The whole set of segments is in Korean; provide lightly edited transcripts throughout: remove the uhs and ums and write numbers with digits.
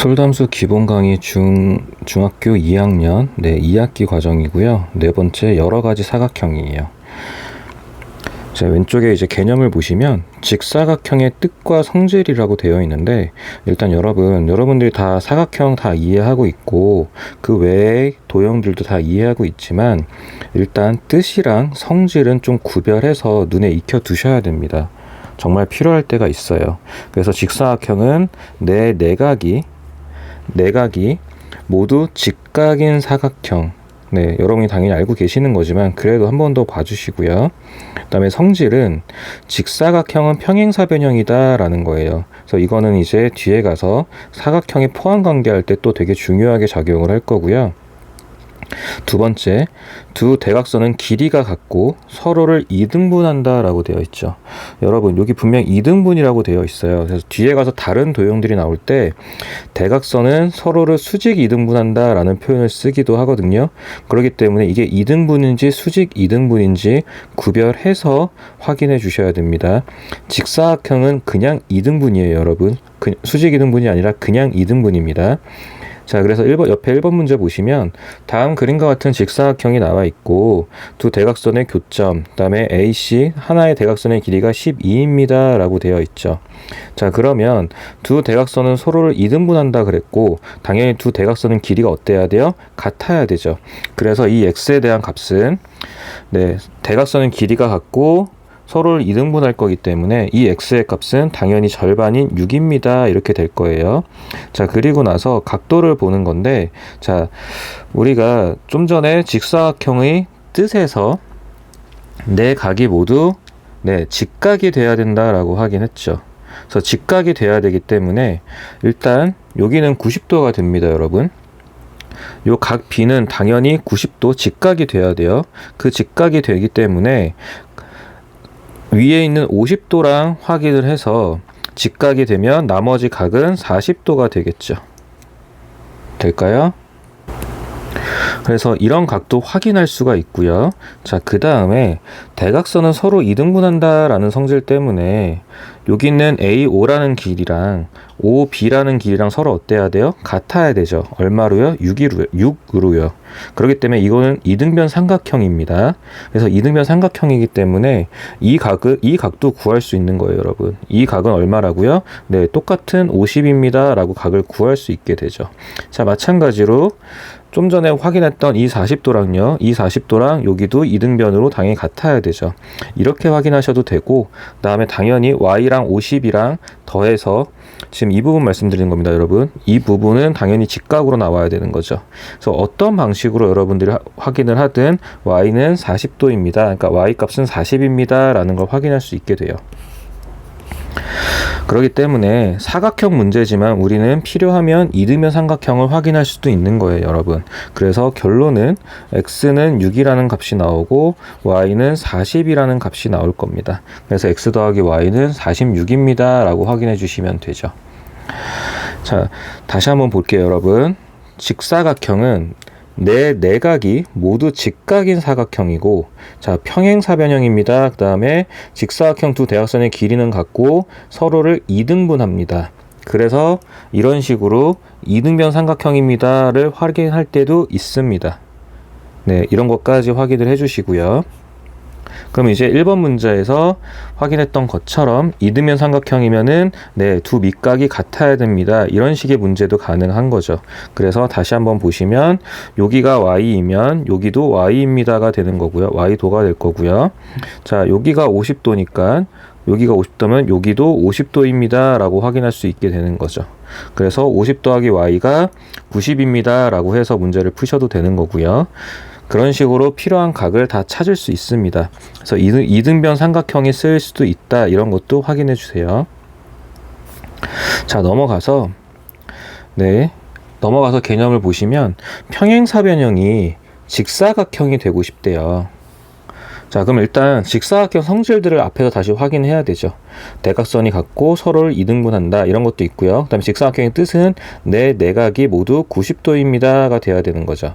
풀담수 기본 강의 중학교 2학년 2학기 과정이고요. 네 번째 여러 가지 사각형이에요. 자, 왼쪽에 이제 개념을 보시면 직사각형의 뜻과 성질이라고 되어 있는데, 일단 여러분들이 다 사각형 다 이해하고 있고 그 외의 도형들도 다 이해하고 있지만, 일단 뜻이랑 성질은 좀 구별해서 눈에 익혀 두셔야 됩니다. 정말 필요할 때가 있어요. 그래서 직사각형은 내 내각이 모두 직각인 사각형. 네, 여러분이 당연히 알고 계시는 거지만 그래도 한 번 더 봐주시고요. 그 다음에 성질은 직사각형은 평행사변형이다 라는 거예요. 그래서 이거는 이제 뒤에 가서 사각형의 포함관계할 때 또 되게 중요하게 작용을 할 거고요. 두 번째, 두 대각선은 길이가 같고 서로를 이등분한다 라고 되어 있죠. 여러분, 여기 분명 이등분이라고 되어 있어요. 그래서 뒤에 가서 다른 도형들이 나올 때 대각선은 서로를 수직 이등분한다 라는 표현을 쓰기도 하거든요. 그렇기 때문에 이게 이등분인지 수직 이등분인지 구별해서 확인해 주셔야 됩니다. 직사각형은 그냥 이등분이에요, 여러분. 수직 이등분이 아니라 그냥 이등분입니다. 자, 그래서 옆에 1번 문제 보시면 다음 그림과 같은 직사각형이 나와 있고 두 대각선의 교점, 그 다음에 AC 하나의 대각선의 길이가 12입니다 라고 되어 있죠. 자, 그러면 두 대각선은 서로를 이등분한다 그랬고 당연히 두 대각선은 길이가 어때야 돼요? 같아야 되죠. 그래서 이 x에 대한 값은 대각선은 길이가 같고 서로를 이등분할 거기 때문에 이 x의 값은 당연히 절반인 6입니다. 이렇게 될 거예요. 자, 그리고 나서 각도를 보는 건데, 자, 우리가 좀 전에 직사각형의 뜻에서 네 각이 모두 직각이 돼야 된다라고 하긴 했죠. 그래서 직각이 돼야 되기 때문에 일단 여기는 90도가 됩니다, 여러분. 요 각 B는 당연히 90도 직각이 돼야 돼요. 그 직각이 되기 때문에 위에 있는 50도랑 확인을 해서 직각이 되면 나머지 각은 40도가 되겠죠. 될까요? 그래서 이런 각도 확인할 수가 있고요. 자, 그 다음에 대각선은 서로 이등분한다 라는 성질 때문에 여기 있는 AO라는 길이랑 OB라는 길이랑 서로 어때야 돼요? 같아야 되죠. 얼마로요? 6으로요. 그렇기 때문에 이거는 이등변 삼각형입니다. 그래서 이등변 삼각형이기 때문에 이 각도 구할 수 있는 거예요, 여러분. 이 각은 얼마라고요? 네, 똑같은 50입니다 라고 각을 구할 수 있게 되죠. 자, 마찬가지로 좀 전에 확인했던 이 40도랑요, 이 40도랑 여기도 이등변으로 당연히 같아야 되죠. 이렇게 확인하셔도 되고, 그 다음에 당연히 y랑 50이랑 더해서 지금 이 부분 말씀드리는 겁니다, 여러분. 이 부분은 당연히 직각으로 나와야 되는 거죠. 그래서 어떤 방식으로 여러분들이 확인을 하든 y는 40도입니다. 그러니까 y 값은 40입니다 라는 걸 확인할 수 있게 돼요. 그렇기 때문에 사각형 문제지만 우리는 필요하면 이등변 삼각형을 확인할 수도 있는 거예요, 여러분. 그래서 결론은 x는 6이라는 값이 나오고 y는 40이라는 값이 나올 겁니다. 그래서 x 더하기 y는 46입니다 라고 확인해 주시면 되죠. 자, 다시 한번 볼게요, 여러분. 직사각형은 내 내각이 모두 직각인 사각형이고, 자, 평행사변형입니다. 그 다음에 직사각형 두 대각선의 길이는 같고 서로를 이등분합니다. 그래서 이런 식으로 이등변 삼각형입니다를 확인할 때도 있습니다. 네, 이런 것까지 확인을 해주시고요. 그럼 이제 1번 문제에서 확인했던 것처럼 이등변 삼각형이면은 두 밑각이 같아야 됩니다. 이런 식의 문제도 가능한 거죠. 그래서 다시 한번 보시면 여기가 y이면 여기도 y입니다가 되는 거고요. y도가 될 거고요. 자, 여기가 50도니까 여기가 50도면 여기도 50도입니다 라고 확인할 수 있게 되는 거죠. 그래서 50 더하기 y가 90입니다 라고 해서 문제를 푸셔도 되는 거고요. 그런 식으로 필요한 각을 다 찾을 수 있습니다. 그래서 이등변 삼각형이 쓰일 수도 있다, 이런 것도 확인해 주세요. 자, 넘어가서 개념을 보시면 평행사변형이 직사각형이 되고 싶대요. 자, 그럼 일단 직사각형 성질들을 앞에서 다시 확인해야 되죠. 대각선이 같고 서로를 이등분한다, 이런 것도 있고요. 그 다음에 직사각형의 뜻은 내 내각이 모두 90도입니다가 돼야 되는 거죠.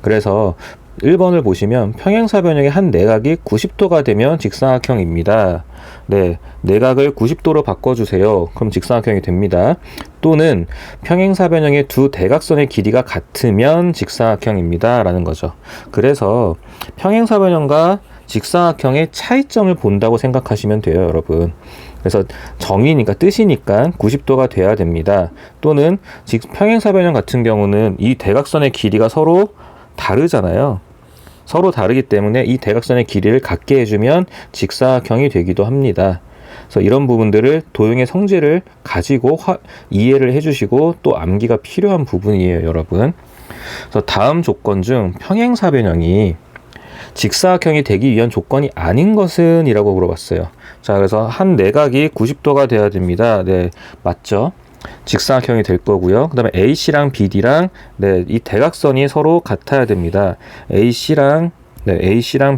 그래서 1번을 보시면 평행사변형의 한 내각이 90도가 되면 직사각형입니다. 네, 내각을 90도로 바꿔주세요. 그럼 직사각형이 됩니다. 또는 평행사변형의 두 대각선의 길이가 같으면 직사각형입니다. 라는 거죠. 그래서 평행사변형과 직사각형의 차이점을 본다고 생각하시면 돼요, 여러분. 그래서 정의니까 뜻이니까 90도가 돼야 됩니다. 또는 평행사변형 같은 경우는 이 대각선의 길이가 서로 다르잖아요. 서로 다르기 때문에 이 대각선의 길이를 같게 해주면 직사각형이 되기도 합니다. 그래서 이런 부분들을 도형의 성질을 가지고 이해를 해주시고 또 암기가 필요한 부분이에요, 여러분. 그래서 다음 조건 중 평행사변형이 직사각형이 되기 위한 조건이 아닌 것은? 이라고 물어봤어요. 자, 그래서 한 내각이 90도가 돼야 됩니다. 네, 맞죠? 직사각형이 될 거고요. 그 다음에 AC랑 BD랑 이 대각선이 서로 같아야 됩니다. AC랑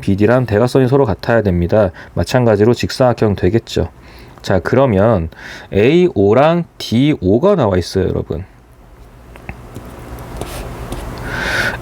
BD랑 대각선이 서로 같아야 됩니다. 마찬가지로 직사각형 되겠죠. 자, 그러면 AO랑 DO가 나와 있어요, 여러분.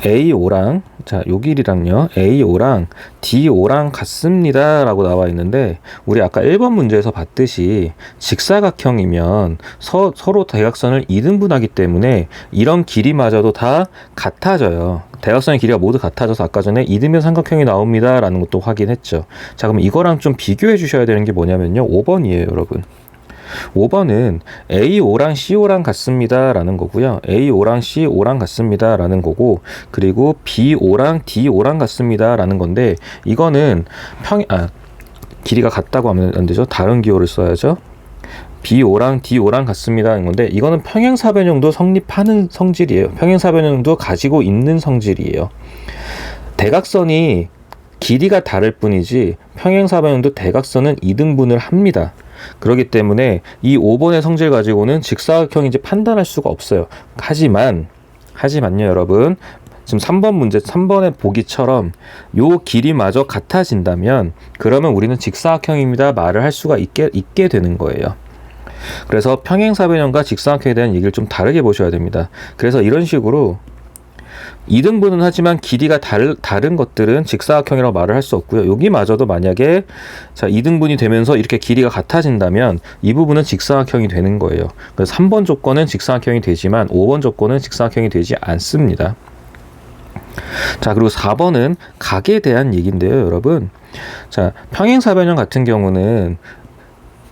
AO랑 요 길이랑요, AO랑 DO랑 같습니다 라고 나와 있는데, 우리 아까 1번 문제에서 봤듯이 직사각형이면 서로 대각선을 이등분하기 때문에 이런 길이마저도 다 같아져요. 대각선의 길이가 모두 같아져서 아까 전에 이등변 삼각형이 나옵니다 라는 것도 확인했죠. 자, 그럼 이거랑 좀 비교해 주셔야 되는 게 뭐냐면요, 5번이에요, 여러분. 5번은 AO랑 CO랑 같습니다 라는 거고요. AO랑 CO랑 같습니다 라는 거고, 그리고 BO랑 DO랑 같습니다 라는 건데, 이거는 길이가 같다고 하면 안 되죠. 다른 기호를 써야죠. BO랑 DO랑 같습니다 하는 건데, 이거는 평행사변형도 성립하는 성질이에요. 평행사변형도 가지고 있는 성질이에요. 대각선이 길이가 다를 뿐이지 평행사변형도 대각선은 이등분을 합니다. 그렇기 때문에 이 5번의 성질 가지고는 직사각형인지 판단할 수가 없어요. 하지만요, 여러분. 지금 3번의 보기처럼 요 길이마저 같아진다면 그러면 우리는 직사각형입니다 말을 할 수가 있게 되는 거예요. 그래서 평행사변형과 직사각형에 대한 얘기를 좀 다르게 보셔야 됩니다. 그래서 이런 식으로 이등분은 하지만 길이가 다른 것들은 직사각형이라고 말을 할 수 없고요. 여기마저도 만약에 이등분이 되면서 이렇게 길이가 같아진다면 이 부분은 직사각형이 되는 거예요. 그래서 3번 조건은 직사각형이 되지만 5번 조건은 직사각형이 되지 않습니다. 자, 그리고 4번은 각에 대한 얘기인데요, 여러분. 자, 평행사변형 같은 경우는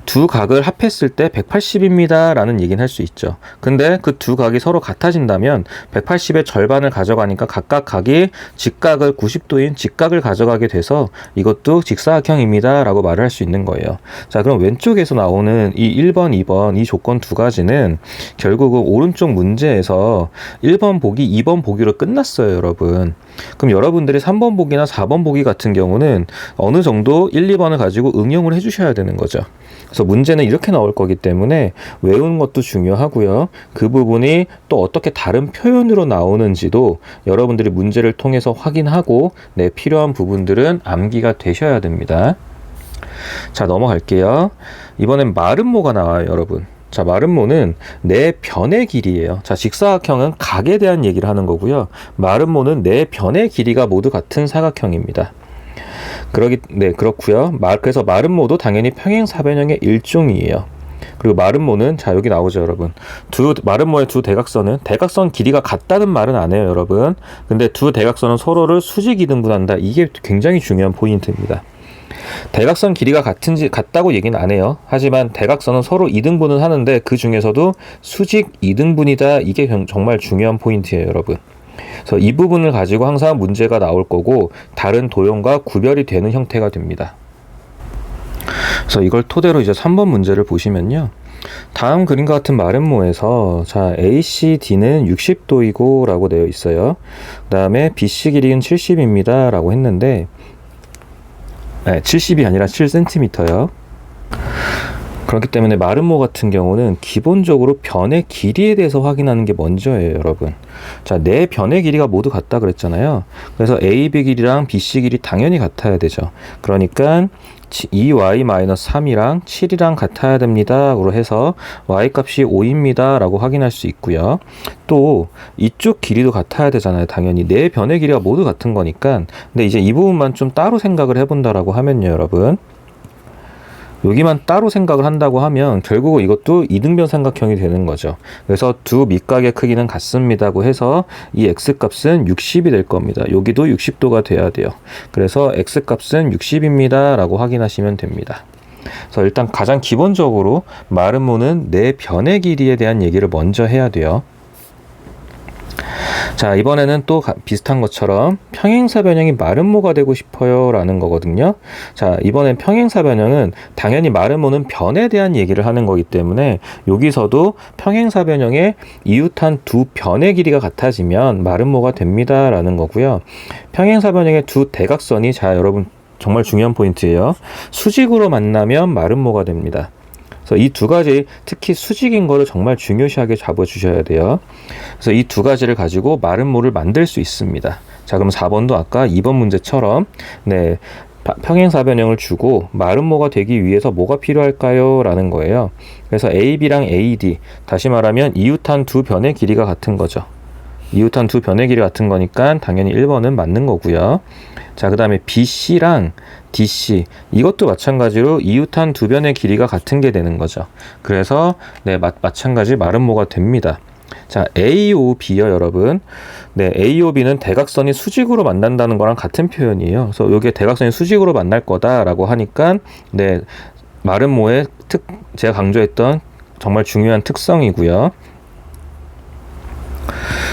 두 각을 합했을 때 180입니다 라는 얘기는 할 수 있죠. 근데 그 두 각이 서로 같아진다면 180의 절반을 가져가니까 각각 각이 직각을 90도인 직각을 가져가게 돼서 이것도 직사각형입니다 라고 말을 할 수 있는 거예요. 자, 그럼 왼쪽에서 나오는 이 1번, 2번 이 조건 두 가지는 결국은 오른쪽 문제에서 1번 보기, 2번 보기로 끝났어요, 여러분. 그럼 여러분들이 3번 보기나 4번 보기 같은 경우는 어느 정도 1, 2번을 가지고 응용을 해주셔야 되는 거죠. 그래서 문제는 이렇게 나올 거기 때문에 외우는 것도 중요하고요. 그 부분이 또 어떻게 다른 표현으로 나오는지도 여러분들이 문제를 통해서 확인하고 필요한 부분들은 암기가 되셔야 됩니다. 자, 넘어갈게요. 이번엔 마름모가 나와요, 여러분. 자, 마름모는 네 변의 길이에요. 자, 직사각형은 각에 대한 얘기를 하는 거고요. 마름모는 네 변의 길이가 모두 같은 사각형입니다. 그렇고요. 그래서 마름모도 당연히 평행사변형의 일종이에요. 그리고 마름모는 여기 나오죠, 여러분. 마름모의 두 대각선 길이가 같다는 말은 안 해요, 여러분. 근데 두 대각선은 서로를 수직 이등분한다. 이게 굉장히 중요한 포인트입니다. 대각선 길이가 같다고 얘기는 안 해요. 하지만 대각선은 서로 이등분은 하는데 그 중에서도 수직 이등분이다. 이게 정말 중요한 포인트예요, 여러분. 그래서 이 부분을 가지고 항상 문제가 나올 거고 다른 도형과 구별이 되는 형태가 됩니다. 그래서 이걸 토대로 이제 3번 문제를 보시면요. 다음 그림과 같은 마름모에서 ACD는 60도이고 라고 되어 있어요. 그 다음에 BC 길이는 70입니다 라고 했는데 70이 아니라 7cm요. 그렇기 때문에 마름모 같은 경우는 기본적으로 변의 길이에 대해서 확인하는 게 먼저예요, 여러분. 자, 네 변의 길이가 모두 같다 그랬잖아요. 그래서 AB 길이랑 BC 길이 당연히 같아야 되죠. 그러니까 2y-3이랑 7이랑 같아야 됩니다. 로 해서 y값이 5입니다. 라고 확인할 수 있고요. 또 이쪽 길이도 같아야 되잖아요. 당연히 네 변의 길이가 모두 같은 거니까. 근데 이제 이 부분만 좀 따로 생각을 해본다라고 하면요, 여러분. 여기만 따로 생각을 한다고 하면 결국은 이것도 이등변 삼각형이 되는 거죠. 그래서 두 밑각의 크기는 같습니다고 해서 이 x값은 60이 될 겁니다. 여기도 60도가 돼야 돼요. 그래서 x값은 60입니다. 라고 확인하시면 됩니다. 그래서 일단 가장 기본적으로 마름모는 네 변의 길이에 대한 얘기를 먼저 해야 돼요. 자, 이번에는 또 비슷한 것처럼 평행사 변형이 마름모가 되고 싶어요 라는 거거든요. 자, 이번엔 평행사 변형은 당연히 마름모는 변에 대한 얘기를 하는 거기 때문에 여기서도 평행사 변형의 이웃한 두 변의 길이가 같아지면 마름모가 됩니다 라는 거고요. 평행사 변형의 두 대각선이, 자, 여러분 정말 중요한 포인트예요. 수직으로 만나면 마름모가 됩니다. 그래서 이 두 가지, 특히 수직인 거를 정말 중요시하게 잡아주셔야 돼요. 그래서 이 두 가지를 가지고 마름모를 만들 수 있습니다. 자, 그럼 4번도 아까 2번 문제처럼 네, 평행사 변형을 주고 마름모가 되기 위해서 뭐가 필요할까요? 라는 거예요. 그래서 AB랑 AD, 다시 말하면 이웃한 두 변의 길이가 같은 거죠. 이웃한 두 변의 길이 같은 거니까 당연히 1번은 맞는 거고요. 자, 그 다음에 BC랑 DC, 이것도 마찬가지로 이웃한 두 변의 길이가 같은 게 되는 거죠. 그래서 네, 마찬가지 마름모가 됩니다. 자, AOB요, 여러분. 네, AOB는 대각선이 수직으로 만난다는 거랑 같은 표현이에요. 그래서 이게 대각선이 수직으로 만날 거다라고 하니까 네, 마름모의 제가 강조했던 정말 중요한 특성이고요.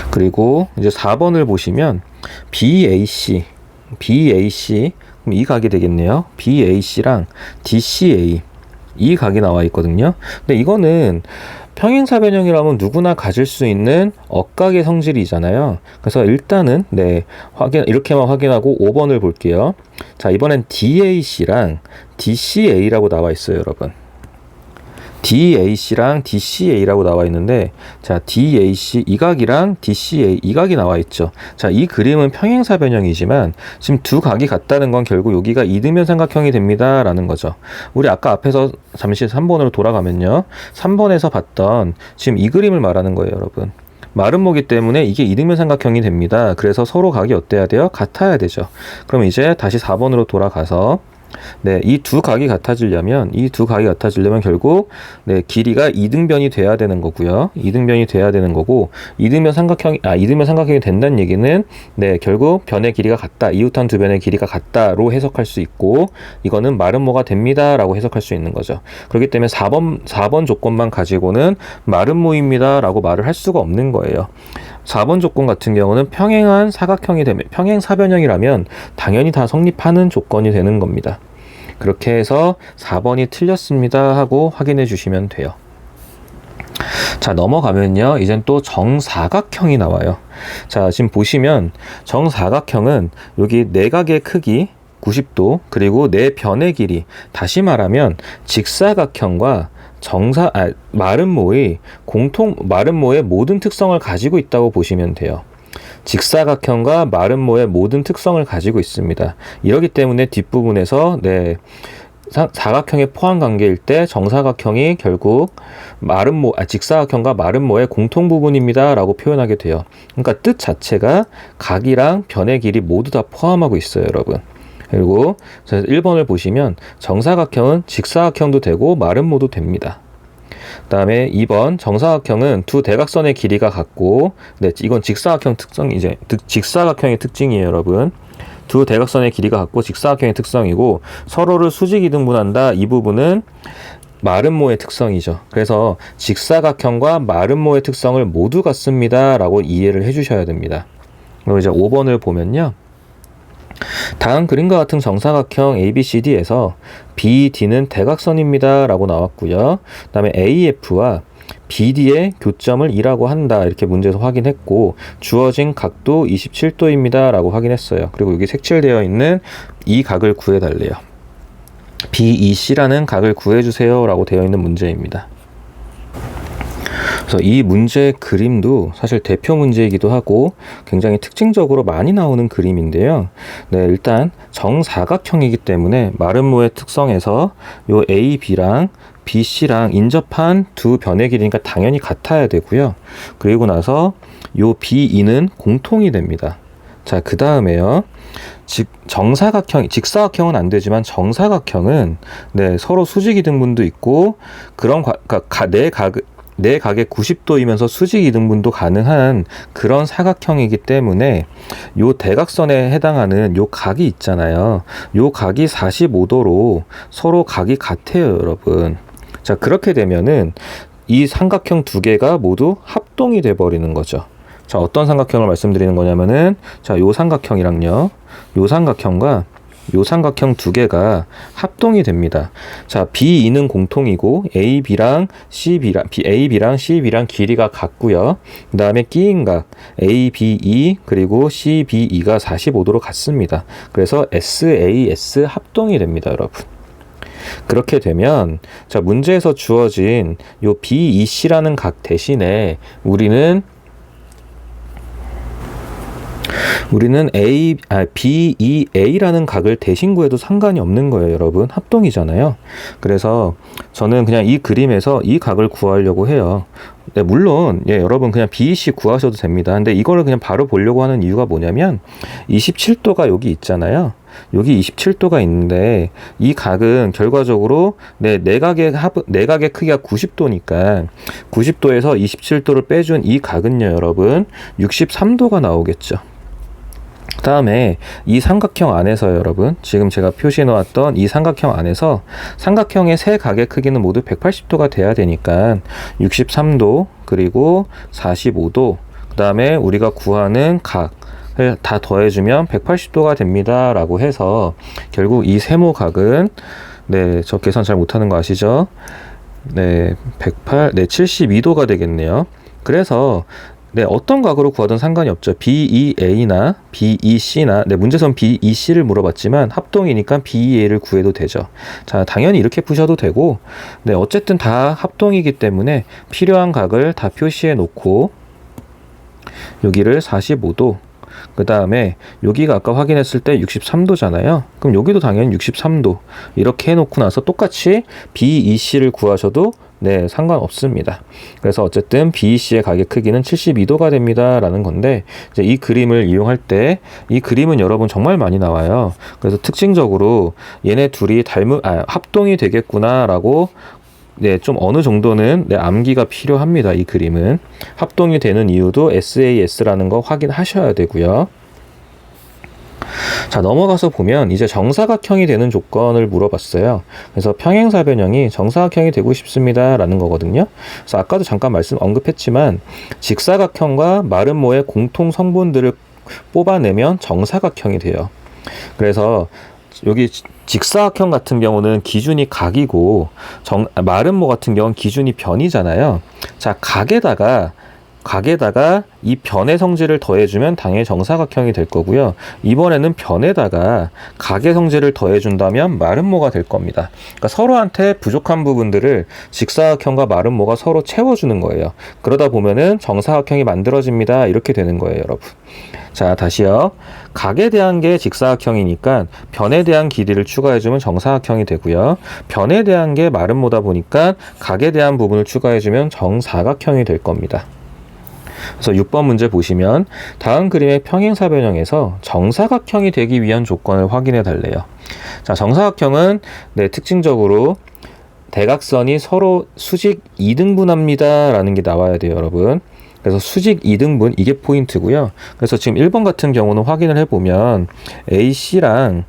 그리고 이제 4번을 보시면 BAC, 그럼 이 각이 되겠네요. BAC랑 DCA, 이 각이 나와 있거든요. 근데 이거는 평행사 변형이라면 누구나 가질 수 있는 억각의 성질이잖아요. 그래서 일단은 네, 이렇게만 확인하고 5번을 볼게요. 자, 이번엔 DAC랑 DCA라고 나와 있어요, 여러분. DAC랑 DCA라고 나와 있는데, 자, DAC 이 각이랑 DCA 이 각이 나와 있죠. 자, 이 그림은 평행사 변형이지만 지금 두 각이 같다는 건 결국 여기가 이등변 삼각형이 됩니다 라는 거죠. 우리 아까 앞에서 잠시 3번으로 돌아가면요, 3번에서 봤던 지금 이 그림을 말하는 거예요, 여러분. 마름모기 때문에 이게 이등변 삼각형이 됩니다. 그래서 서로 각이 어때야 돼요? 같아야 되죠. 그럼 이제 다시 4번으로 돌아가서 네, 이 두 각이 같아지려면 결국 네, 길이가 이등변이 돼야 되는 거고요. 이등변이 돼야 되는 거고, 이등변 삼각형이 된다는 얘기는 네, 결국 변의 길이가 같다, 이웃한 두 변의 길이가 같다로 해석할 수 있고, 이거는 마름모가 됩니다라고 해석할 수 있는 거죠. 그렇기 때문에 4번 조건만 가지고는 마름모입니다라고 말을 할 수가 없는 거예요. 4번 조건 같은 경우는 평행한 사각형이 되면, 평행사변형이라면 당연히 다 성립하는 조건이 되는 겁니다. 그렇게 해서 4번이 틀렸습니다 하고 확인해 주시면 돼요. 자, 넘어가면요, 이젠 또 정사각형이 나와요. 자, 지금 보시면 정사각형은 여기 내각의 크기 90도, 그리고 네 변의 길이, 다시 말하면 직사각형과 마름모의 모든 특성을 가지고 있다고 보시면 돼요. 직사각형과 마름모의 모든 특성을 가지고 있습니다. 이러기 때문에 뒷부분에서 네, 사각형의 포함 관계일 때 정사각형이 결국 직사각형과 마름모의 공통 부분입니다 라고 표현하게 돼요. 그러니까 뜻 자체가 각이랑 변의 길이 모두 다 포함하고 있어요, 여러분. 그리고 1번을 보시면 정사각형은 직사각형도 되고 마름모도 됩니다. 그 다음에 2번 정사각형은 두 대각선의 길이가 같고, 네, 이건 직사각형의 특징이에요, 여러분. 두 대각선의 길이가 같고 직사각형의 특성이고, 서로를 수직 이등분한다, 이 부분은 마름모의 특성이죠. 그래서 직사각형과 마름모의 특성을 모두 같습니다 라고 이해를 해주셔야 됩니다. 그리고 이제 5번을 보면요, 다음 그림과 같은 정사각형 ABCD에서 BD는 대각선입니다 라고 나왔고요. 그 다음에 AF와 BD의 교점을 2라고 한다, 이렇게 문제에서 확인했고, 주어진 각도 27도입니다 라고 확인했어요. 그리고 여기 색칠되어 있는 이 각을 구해달래요. BEC라는 각을 구해주세요 라고 되어 있는 문제입니다. 그래서 이 문제 그림도 사실 대표 문제이기도 하고 굉장히 특징적으로 많이 나오는 그림인데요. 네, 일단 정사각형이기 때문에 마름모의 특성에서 요 A, B랑 B, C랑 인접한 두 변의 길이니까 당연히 같아야 되고요. 그리고 나서 요 B, E는 공통이 됩니다. 자, 그 다음에요. 정사각형, 직사각형은 안 되지만 정사각형은 네, 서로 수직 이등분도 있고 그런 내 각의 90도이면서 수직 이등분도 가능한 그런 사각형이기 때문에 요 대각선에 해당하는 요 각이 있잖아요. 요 각이 45도로 서로 각이 같아요, 여러분. 자, 그렇게 되면은 이 삼각형 두 개가 모두 합동이 돼 버리는 거죠. 자, 어떤 삼각형을 말씀드리는 거냐면은 자, 요 삼각형이랑요. 요 삼각형과 요 삼각형 두 개가 합동이 됩니다. 자, B2는 공통이고 AB랑 CB랑 길이가 같고요. 그 다음에 끼인각 ABE 그리고 CBE가 45도로 같습니다. 그래서 SAS 합동이 됩니다, 여러분. 그렇게 되면 자, 문제에서 주어진 요 BEC라는 각 대신에 우리는 BEA라는 각을 대신 구해도 상관이 없는 거예요, 여러분. 합동이잖아요. 그래서 저는 그냥 이 그림에서 이 각을 구하려고 해요. 네, 물론 여러분 그냥 BEC 구하셔도 됩니다. 근데 이거를 그냥 바로 보려고 하는 이유가 뭐냐면 27도가 여기 있잖아요. 여기 27도가 있는데 이 각은 결과적으로 내각의 크기가 90도니까 90도에서 27도를 빼준 이 각은요, 여러분 63도가 나오겠죠. 그 다음에 이 삼각형 안에서 여러분 지금 제가 표시해 놓았던 이 삼각형 안에서 삼각형의 세 각의 크기는 모두 180도가 돼야 되니까 63도 그리고 45도 그 다음에 우리가 구하는 각을 다 더해주면 180도가 됩니다 라고 해서 결국 이 세모각은 네, 저 계산 잘 못하는 거 아시죠? 네, 72도가 되겠네요. 그래서 네, 어떤 각으로 구하든 상관이 없죠. BEA나 BEC나, 네, 문제선 BEC를 물어봤지만 합동이니까 BEA를 구해도 되죠. 자, 당연히 이렇게 푸셔도 되고, 네, 어쨌든 다 합동이기 때문에 필요한 각을 다 표시해 놓고, 여기를 45도, 그 다음에 여기가 아까 확인했을 때 63도잖아요. 그럼 여기도 당연히 63도. 이렇게 해놓고 나서 똑같이 BEC를 구하셔도 네, 상관없습니다. 그래서 어쨌든 BEC의 각의 크기는 72도가 됩니다 라는 건데 이제 이 그림을 이용할 때 이 그림은 여러분 정말 많이 나와요. 그래서 특징적으로 얘네 둘이 합동이 되겠구나 라고 네, 좀 어느 정도는 암기가 필요합니다. 이 그림은 합동이 되는 이유도 SAS라는 거 확인하셔야 되고요. 자, 넘어가서 보면 이제 정사각형이 되는 조건을 물어봤어요. 그래서 평행사변형이 정사각형이 되고 싶습니다 라는 거거든요. 그래서 아까도 잠깐 언급했지만 직사각형과 마름모의 공통 성분들을 뽑아내면 정사각형이 돼요. 그래서 여기 직사각형 같은 경우는 기준이 각이고 마름모 같은 경우는 기준이 변이잖아요. 자, 각에다가 이 변의 성질을 더해주면 당연히 정사각형이 될 거고요. 이번에는 변에다가 각의 성질을 더해준다면 마름모가 될 겁니다. 그러니까 서로한테 부족한 부분들을 직사각형과 마름모가 서로 채워주는 거예요. 그러다 보면은 정사각형이 만들어집니다. 이렇게 되는 거예요, 여러분. 자, 다시요. 각에 대한 게 직사각형이니까 변에 대한 길이를 추가해주면 정사각형이 되고요. 변에 대한 게 마름모다 보니까 각에 대한 부분을 추가해주면 정사각형이 될 겁니다. 그래서 6번 문제 보시면 다음 그림의 평행사변형에서 정사각형이 되기 위한 조건을 확인해 달래요. 자, 정사각형은 네, 특징적으로 대각선이 서로 수직 2등분합니다 라는 게 나와야 돼요, 여러분. 그래서 수직 2등분 이게 포인트고요. 그래서 지금 1번 같은 경우는 확인을 해보면 AC는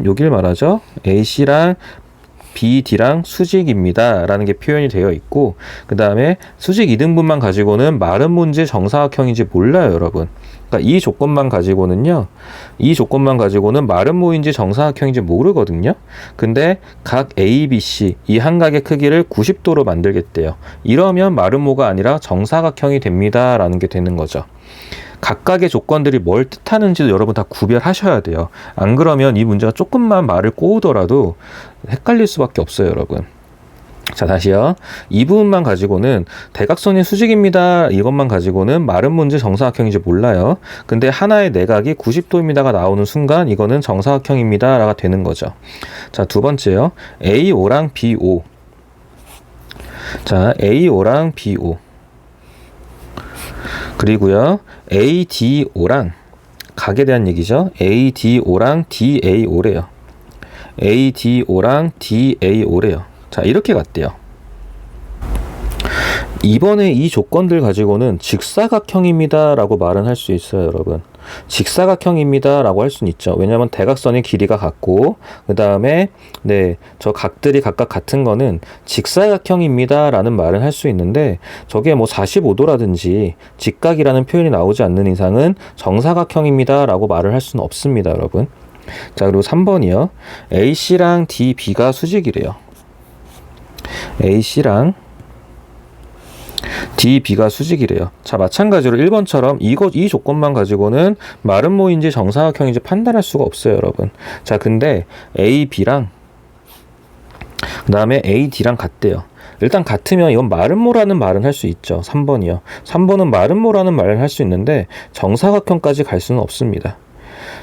여길 말하죠. AC랑 BD랑 수직입니다 라는 게 표현이 되어 있고 그 다음에 수직 2등분만 가지고는 마름모인지 정사각형인지 몰라요, 여러분. 그러니까 이 조건만 가지고는 마름모인지 정사각형인지 모르거든요. 근데 각 ABC 이 한 각의 크기를 90도로 만들겠대요. 이러면 마름모가 아니라 정사각형이 됩니다 라는 게 되는 거죠. 각각의 조건들이 뭘 뜻하는지도 여러분 다 구별하셔야 돼요. 안 그러면 이 문제가 조금만 말을 꼬우더라도 헷갈릴 수밖에 없어요, 여러분. 자, 다시요. 이 부분만 가지고는 대각선이 수직입니다. 이것만 가지고는 마른 문제 정사각형인지 몰라요. 근데 하나의 내각이 90도입니다가 나오는 순간 이거는 정사각형입니다라가 되는 거죠. 자, 두 번째요. A5랑 B5. 자, A5랑 B5. 그리고요. AD5랑 각에 대한 얘기죠. AD5랑 DA5래요. AD5랑 DA5래요. 자, 이렇게 갔대요. 이번에 이 조건들 가지고는 직사각형입니다 라고 말은 할 수 있어요, 여러분. 직사각형입니다 라고 할 수는 있죠. 왜냐하면 대각선의 길이가 같고 그 다음에 저 각들이 각각 같은 거는 직사각형입니다 라는 말은 할 수 있는데, 저게 뭐 45도라든지 직각이라는 표현이 나오지 않는 이상은 정사각형입니다 라고 말을 할 수는 없습니다, 여러분. 자, 그리고 3번이요. AC랑 DB가 수직이래요. AC랑 DB가 수직이래요. 자, 마찬가지로 1번처럼 이 조건만 가지고는 마른 모인지 정사각형인지 판단할 수가 없어요, 여러분. 자, 근데 AB랑 그 다음에 AD랑 같대요. 일단 같으면 이건 마른 모라는 말은 할 수 있죠. 3번이요. 3번은 마른 모라는 말을 할 수 있는데 정사각형까지 갈 수는 없습니다.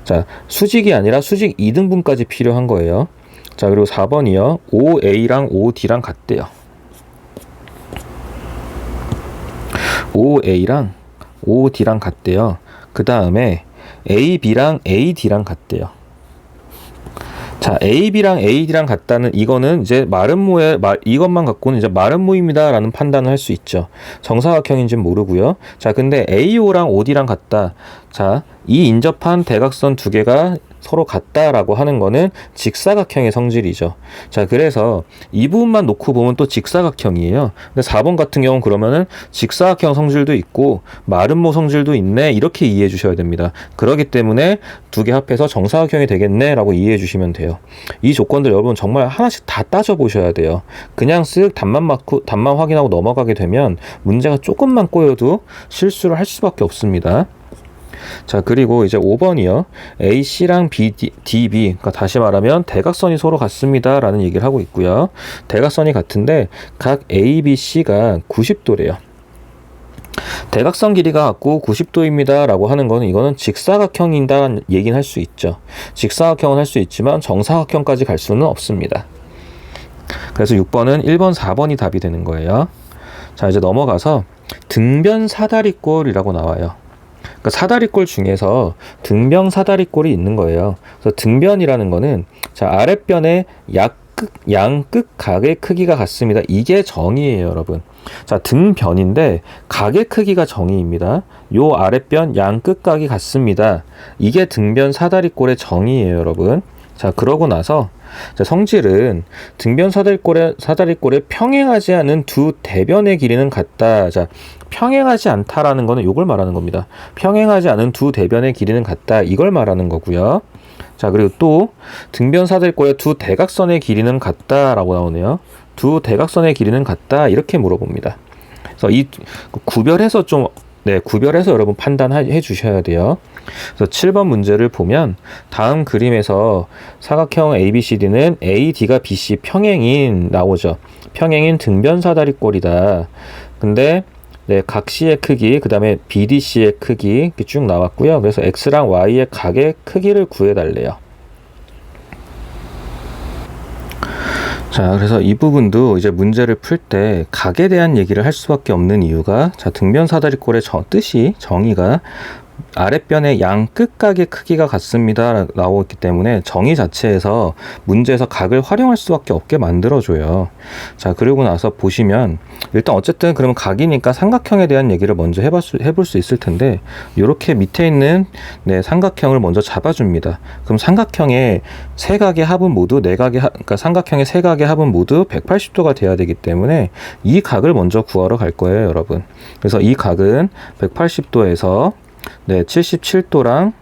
자, 수직이 아니라 수직 2등분까지 필요한 거예요. 자, 그리고 4번이요. OA랑 OD랑 같대요. OA랑 OD랑 같대요. 그 다음에 AB랑 AD랑 같대요. 자, AB랑 AD랑 같다는 이거는 이제 이것만 갖고는 이제 마른 모입니다 라는 판단을 할 수 있죠. 정사각형인지는 모르고요. 자, 근데 AO랑 OD랑 같다. 자, 이 인접한 대각선 두 개가 서로 같다라고 하는 거는 직사각형의 성질이죠. 자, 그래서 이 부분만 놓고 보면 또 직사각형이에요. 근데 4번 같은 경우는 그러면은 직사각형 성질도 있고 마름모 성질도 있네, 이렇게 이해해 주셔야 됩니다. 그렇기 때문에 두 개 합해서 정사각형이 되겠네 라고 이해해 주시면 돼요. 이 조건들 여러분 정말 하나씩 다 따져 보셔야 돼요. 그냥 쓱 답만 확인하고 넘어가게 되면 문제가 조금만 꼬여도 실수를 할 수밖에 없습니다. 자, 그리고 이제 5번이요. AC랑 DB, 그러니까 다시 말하면 대각선이 서로 같습니다 라는 얘기를 하고 있고요. 대각선이 같은데 각 ABC가 90도래요. 대각선 길이가 같고 90도입니다 라고 하는 거는 이거는 직사각형이다라는 얘기는 할 수 있죠. 직사각형은 할 수 있지만 정사각형까지 갈 수는 없습니다. 그래서 6번은 1번, 4번이 답이 되는 거예요. 자, 이제 넘어가서 등변 사다리꼴이라고 나와요. 그러니까 사다리꼴 중에서 등변 사다리꼴이 있는 거예요. 그래서 등변이라는 거는 자, 아랫변의 양끝 각의 크기가 같습니다. 이게 정의예요, 여러분. 자, 등변인데 각의 크기가 정의입니다. 요 아랫변 양끝 각이 같습니다. 이게 등변 사다리꼴의 정의예요, 여러분. 자, 그러고 나서 자, 성질은 등변 사다리꼴에 평행하지 않은 두 대변의 길이는 같다. 자, 평행하지 않다라는 거는 이걸 말하는 겁니다. 평행하지 않은 두 대변의 길이는 같다. 이걸 말하는 거고요. 자, 그리고 또 등변 사다리꼴의 두 대각선의 길이는 같다라고 나오네요. 두 대각선의 길이는 같다. 이렇게 물어봅니다. 그래서 이 구별해서 구별해서 여러분 판단해 주셔야 돼요. 그래서 7번 문제를 보면 다음 그림에서 사각형 ABCD는 AD가 BC 평행인 나오죠. 평행인 등변 사다리꼴이다. 근데 각 C의 크기, 그 다음에 BDC의 크기 이렇게 쭉 나왔고요. 그래서 X랑 Y의 각의 크기를 구해달래요. 자, 그래서 이 부분도 이제 문제를 풀 때 각에 대한 얘기를 할 수밖에 없는 이유가 자, 등변 사다리꼴의 정의가 아랫변의 양 끝각의 크기가 같습니다 나오고 있기 때문에 정의 자체에서 문제에서 각을 활용할 수밖에 없게 만들어줘요. 자, 그리고 나서 보시면 일단 어쨌든 그러면 각이니까 삼각형에 대한 얘기를 먼저 해볼 수 있을 텐데 이렇게 밑에 있는 삼각형을 먼저 잡아줍니다. 그럼 삼각형의 세 각의 합은 모두 그러니까 삼각형의 세 각의 합은 모두 180도가 돼야 되기 때문에 이 각을 먼저 구하러 갈 거예요, 여러분. 그래서 이 각은 180도에서 77도랑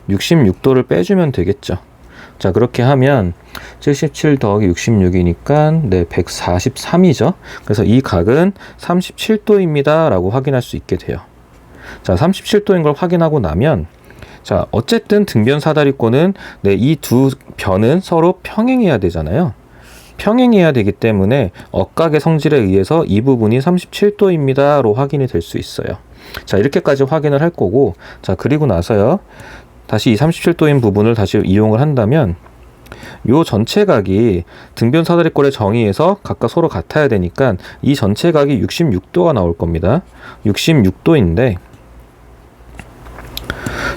66도를 빼주면 되겠죠. 자, 그렇게 하면 77 더하기 66이니까 143이죠. 그래서 이 각은 37도입니다 라고 확인할 수 있게 돼요. 자, 37도인 걸 확인하고 나면 자, 어쨌든 등변 사다리꼴은 이 두 변은 서로 평행해야 되잖아요. 평행해야 되기 때문에 억각의 성질에 의해서 이 부분이 37도입니다 로 확인이 될 수 있어요. 자, 이렇게까지 확인을 할 거고, 자, 그리고 나서요, 다시 이 37도인 부분을 다시 이용을 한다면 요 전체 각이 등변 사다리꼴의 정의에서 각각 서로 같아야 되니까 이 전체 각이 66도가 나올 겁니다. 66도인데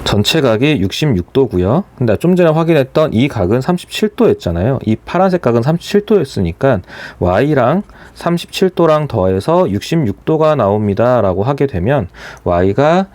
전체 각이 66도고요. 근데 좀 전에 확인했던 이 각은 37도였잖아요. 이 파란색 각은 37도였으니까 y랑 37도랑 더해서 66도가 나옵니다 라고 하게 되면 y가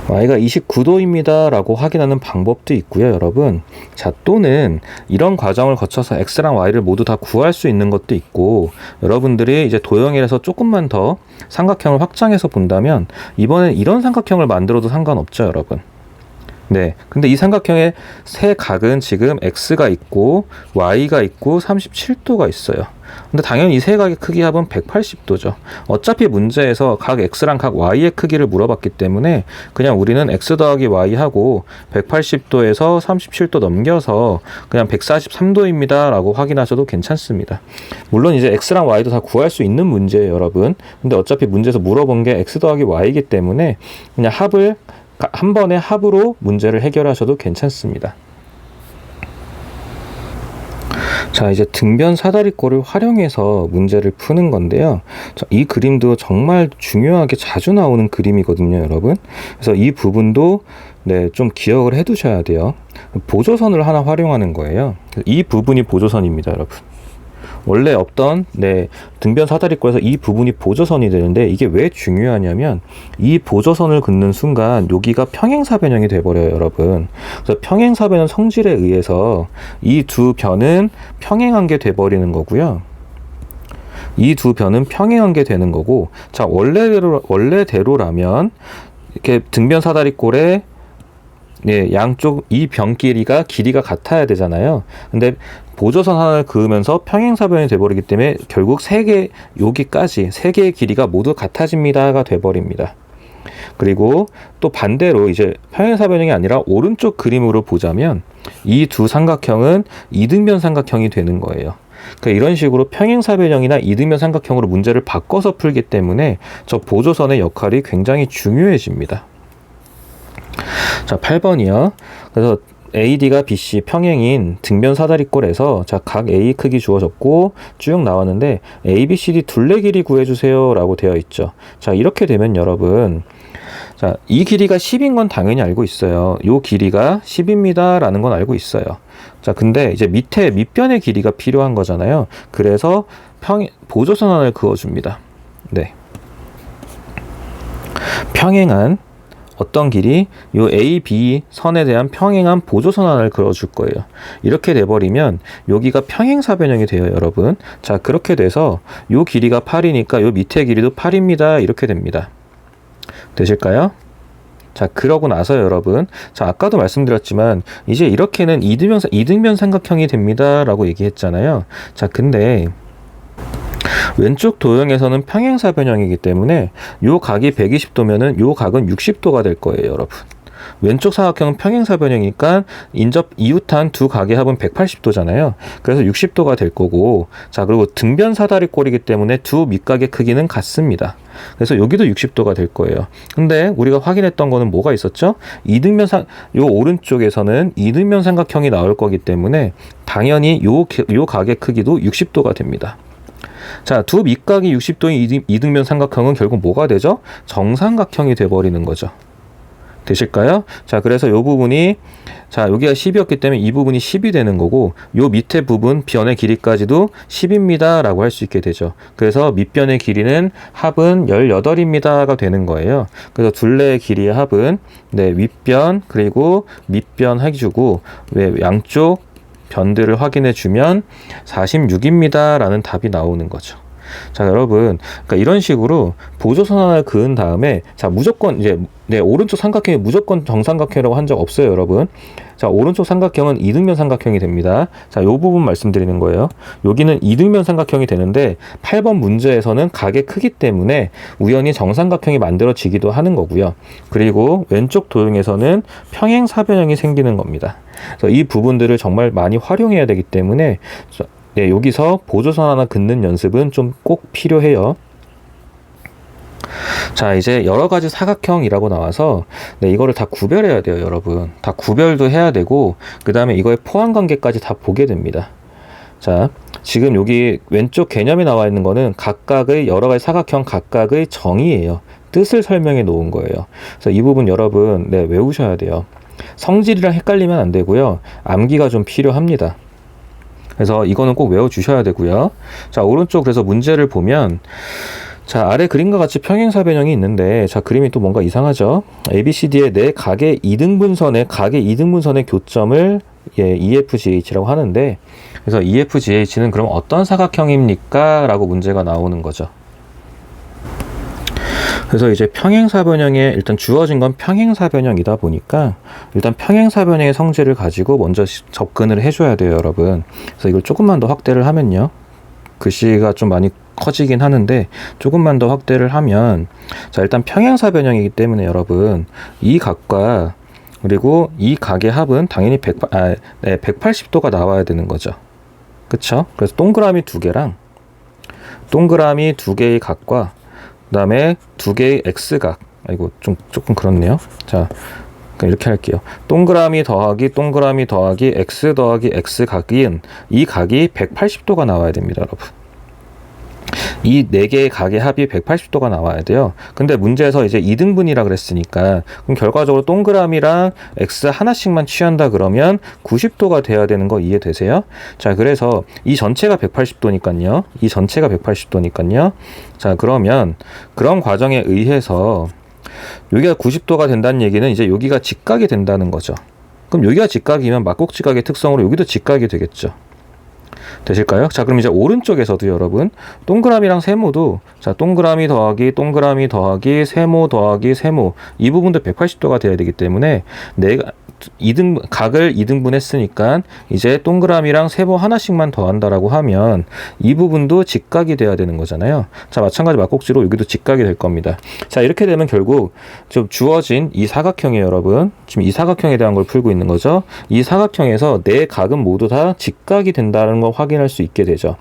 29도입니다 라고 확인하는 방법도 있고요, 여러분. 자, 또는 이런 과정을 거쳐서 x랑 y를 모두 다 구할 수 있는 것도 있고, 여러분들이 이제 도형에서 조금만 더 삼각형을 확장해서 본다면 이번엔 이런 삼각형을 만들어도 상관없죠, 여러분. 네, 근데 이 삼각형의 세 각은 지금 x가 있고 y가 있고 37도가 있어요. 근데 당연히 이 세 각의 크기 합은 180도죠. 어차피 문제에서 각 x랑 각 y의 크기를 물어봤기 때문에 그냥 우리는 x 더하기 y 하고 180도에서 37도 넘겨서 그냥 143도입니다 라고 확인하셔도 괜찮습니다. 물론 이제 x랑 y도 다 구할 수 있는 문제예요, 여러분. 근데 어차피 문제에서 물어본 게 x 더하기 y이기 때문에 그냥 합을 한 번에 합으로 문제를 해결하셔도 괜찮습니다. 자, 이제 등변 사다리꼴을 활용해서 문제를 푸는 건데요. 자, 이 그림도 정말 중요하게 자주 나오는 그림이거든요, 여러분. 그래서 이 부분도 네, 좀 기억을 해 두셔야 돼요. 보조선을 하나 활용하는 거예요. 이 부분이 보조선입니다, 여러분. 원래 없던 등변 사다리꼴에서 이 부분이 보조선이 되는데 이게 왜 중요하냐면 이 보조선을 긋는 순간 여기가 평행사변형이 돼버려요, 여러분. 그래서 평행사변형 성질에 의해서 이 두 변은 평행한 게 돼버리는 거고요. 이 두 변은 평행한 게 되는 거고, 자, 원래대로라면 이렇게 등변 사다리꼴에 양쪽 이 변 길이가 같아야 되잖아요. 근데 보조선 하나를 그으면서 평행사변이 돼버리기 때문에 결국 여기까지 세 개의 길이가 모두 같아집니다가 돼버립니다. 그리고 또 반대로 이제 평행사변형이 아니라 오른쪽 그림으로 보자면 이 두 삼각형은 이등변 삼각형이 되는 거예요. 그러니까 이런 식으로 평행사변형이나 이등변 삼각형으로 문제를 바꿔서 풀기 때문에 저 보조선의 역할이 굉장히 중요해집니다. 자, 8번이요. 그래서 AD가 BC 평행인 등변 사다리꼴에서 자, 각 A 크기 주어졌고 쭉 나왔는데 ABCD 둘레 길이 구해주세요 라고 되어 있죠. 자, 이렇게 되면 여러분, 자, 이 길이가 10인 건 당연히 알고 있어요. 요 길이가 10입니다 라는 건 알고 있어요. 자, 근데 이제 밑변의 길이가 필요한 거잖아요. 그래서 보조선 하나를 그어줍니다. 네. 평행한 어떤 길이 요 A, B 선에 대한 평행한 보조선 하나를 그려줄 거예요. 이렇게 돼버리면 여기가 평행사변형이 돼요, 여러분. 자, 그렇게 돼서 요 길이가 8이니까 요 밑에 길이도 8입니다. 이렇게 됩니다. 되실까요? 자, 그러고 나서 여러분, 자, 아까도 말씀드렸지만 이제 이렇게는 이등변 삼각형이 됩니다 라고 얘기했잖아요. 자, 근데 왼쪽 도형에서는 평행사변형이기 때문에 요 각이 120도면은 요 각은 60도가 될 거예요, 여러분. 왼쪽 사각형은 평행사변형이니까 이웃한 두 각의 합은 180도잖아요. 그래서 60도가 될 거고, 자, 그리고 등변 사다리꼴이기 때문에 두 밑각의 크기는 같습니다. 그래서 여기도 60도가 될 거예요. 근데 우리가 확인했던 거는 뭐가 있었죠? 요 오른쪽에서는 이등변 삼각형이 나올 거기 때문에 당연히 요 각의 크기도 60도가 됩니다. 자, 두 밑각이 60도인 이등변 삼각형은 결국 뭐가 되죠? 정삼각형이 돼버리는 거죠. 되실까요? 자, 그래서 요 부분이, 자, 여기가 10이었기 때문에 이 부분이 10이 되는 거고, 요 밑에 부분 변의 길이까지도 10입니다 라고 할 수 있게 되죠. 그래서 밑변의 길이는 합은 18입니다가 되는 거예요. 그래서 둘레의 길이의 합은 윗변 그리고 밑변 해주고 양쪽 변들을 확인해 주면 46입니다 라는 답이 나오는 거죠. 자, 여러분, 그러니까 이런 식으로 보조선 하나를 그은 다음에, 자, 무조건 이제 오른쪽 삼각형이 무조건 정삼각형이라고 한 적 없어요, 여러분. 자, 오른쪽 삼각형은 이등변 삼각형이 됩니다. 자, 요 부분 말씀드리는 거예요. 여기는 이등변 삼각형이 되는데 8번 문제에서는 각의 크기 때문에 우연히 정삼각형이 만들어지기도 하는 거고요. 그리고 왼쪽 도형에서는 평행사변형이 생기는 겁니다. 그래서 이 부분들을 정말 많이 활용해야 되기 때문에 여기서 보조선 하나 긋는 연습은 좀 꼭 필요해요. 자, 이제 여러 가지 사각형이라고 나와서 이거를 다 구별해야 돼요, 여러분. 다 구별도 해야 되고, 그 다음에 이거의 포함 관계까지 다 보게 됩니다. 자, 지금 여기 왼쪽 개념이 나와 있는 거는 각각의 여러 가지 사각형 각각의 정의예요. 뜻을 설명해 놓은 거예요. 그래서 이 부분 여러분 외우셔야 돼요. 성질이랑 헷갈리면 안 되고요. 암기가 좀 필요합니다. 그래서 이거는 꼭 외워주셔야 되고요. 자, 오른쪽 그래서 문제를 보면, 자, 아래 그림과 같이 평행사변형이 있는데, 자, 그림이 또 뭔가 이상하죠? ABCD의 네 각의 이등분선의 교점을 EFGH라고 하는데, 그래서 EFGH는 그럼 어떤 사각형입니까? 라고 문제가 나오는 거죠. 그래서 이제 평행사변형에 일단 주어진 건 평행사변형이다 보니까 일단 평행사변형의 성질을 가지고 먼저 접근을 해줘야 돼요, 여러분. 그래서 이걸 조금만 더 확대를 하면요. 글씨가 좀 많이 커지긴 하는데 조금만 더 확대를 하면, 자, 일단 평행사변형이기 때문에 여러분 이 각과 그리고 이 각의 합은 당연히 180도가 나와야 되는 거죠. 그쵸? 그래서 동그라미 두 개랑 동그라미 두 개의 각과 그 다음에 두 개의 X각, 이거 조금 그렇네요. 자, 이렇게 할게요. 동그라미 더하기 X 더하기 X각인 이 각이 180도가 나와야 됩니다, 여러분. 이 네 개의 각의 합이 180도가 나와야 돼요. 근데 문제에서 이제 2등분이라 그랬으니까 그럼 결과적으로 동그라미랑 X 하나씩만 취한다 그러면 90도가 돼야 되는 거 이해되세요? 자, 그래서 이 전체가 180도니까요. 자, 그러면 그런 과정에 의해서 여기가 90도가 된다는 얘기는 이제 여기가 직각이 된다는 거죠. 그럼 여기가 직각이면 막곡직각의 특성으로 여기도 직각이 되겠죠. 되실까요? 자, 그럼 이제 오른쪽에서도 여러분 동그라미랑 세모도, 자, 동그라미 더하기 세모 더하기 세모, 이 부분도 180도가 돼야 되기 때문에 내가 각을 2등분 했으니까 이제 동그라미랑 세모 하나씩만 더한다라고 하면 이 부분도 직각이 돼야 되는 거잖아요. 자, 마찬가지 막곡지로 여기도 직각이 될 겁니다. 자, 이렇게 되면 결국 좀 주어진 이 사각형이에요, 여러분. 지금 이 사각형에 대한 걸 풀고 있는 거죠. 이 사각형에서 네 각은 모두 다 직각이 된다는 걸 확인할 수 있게 되죠.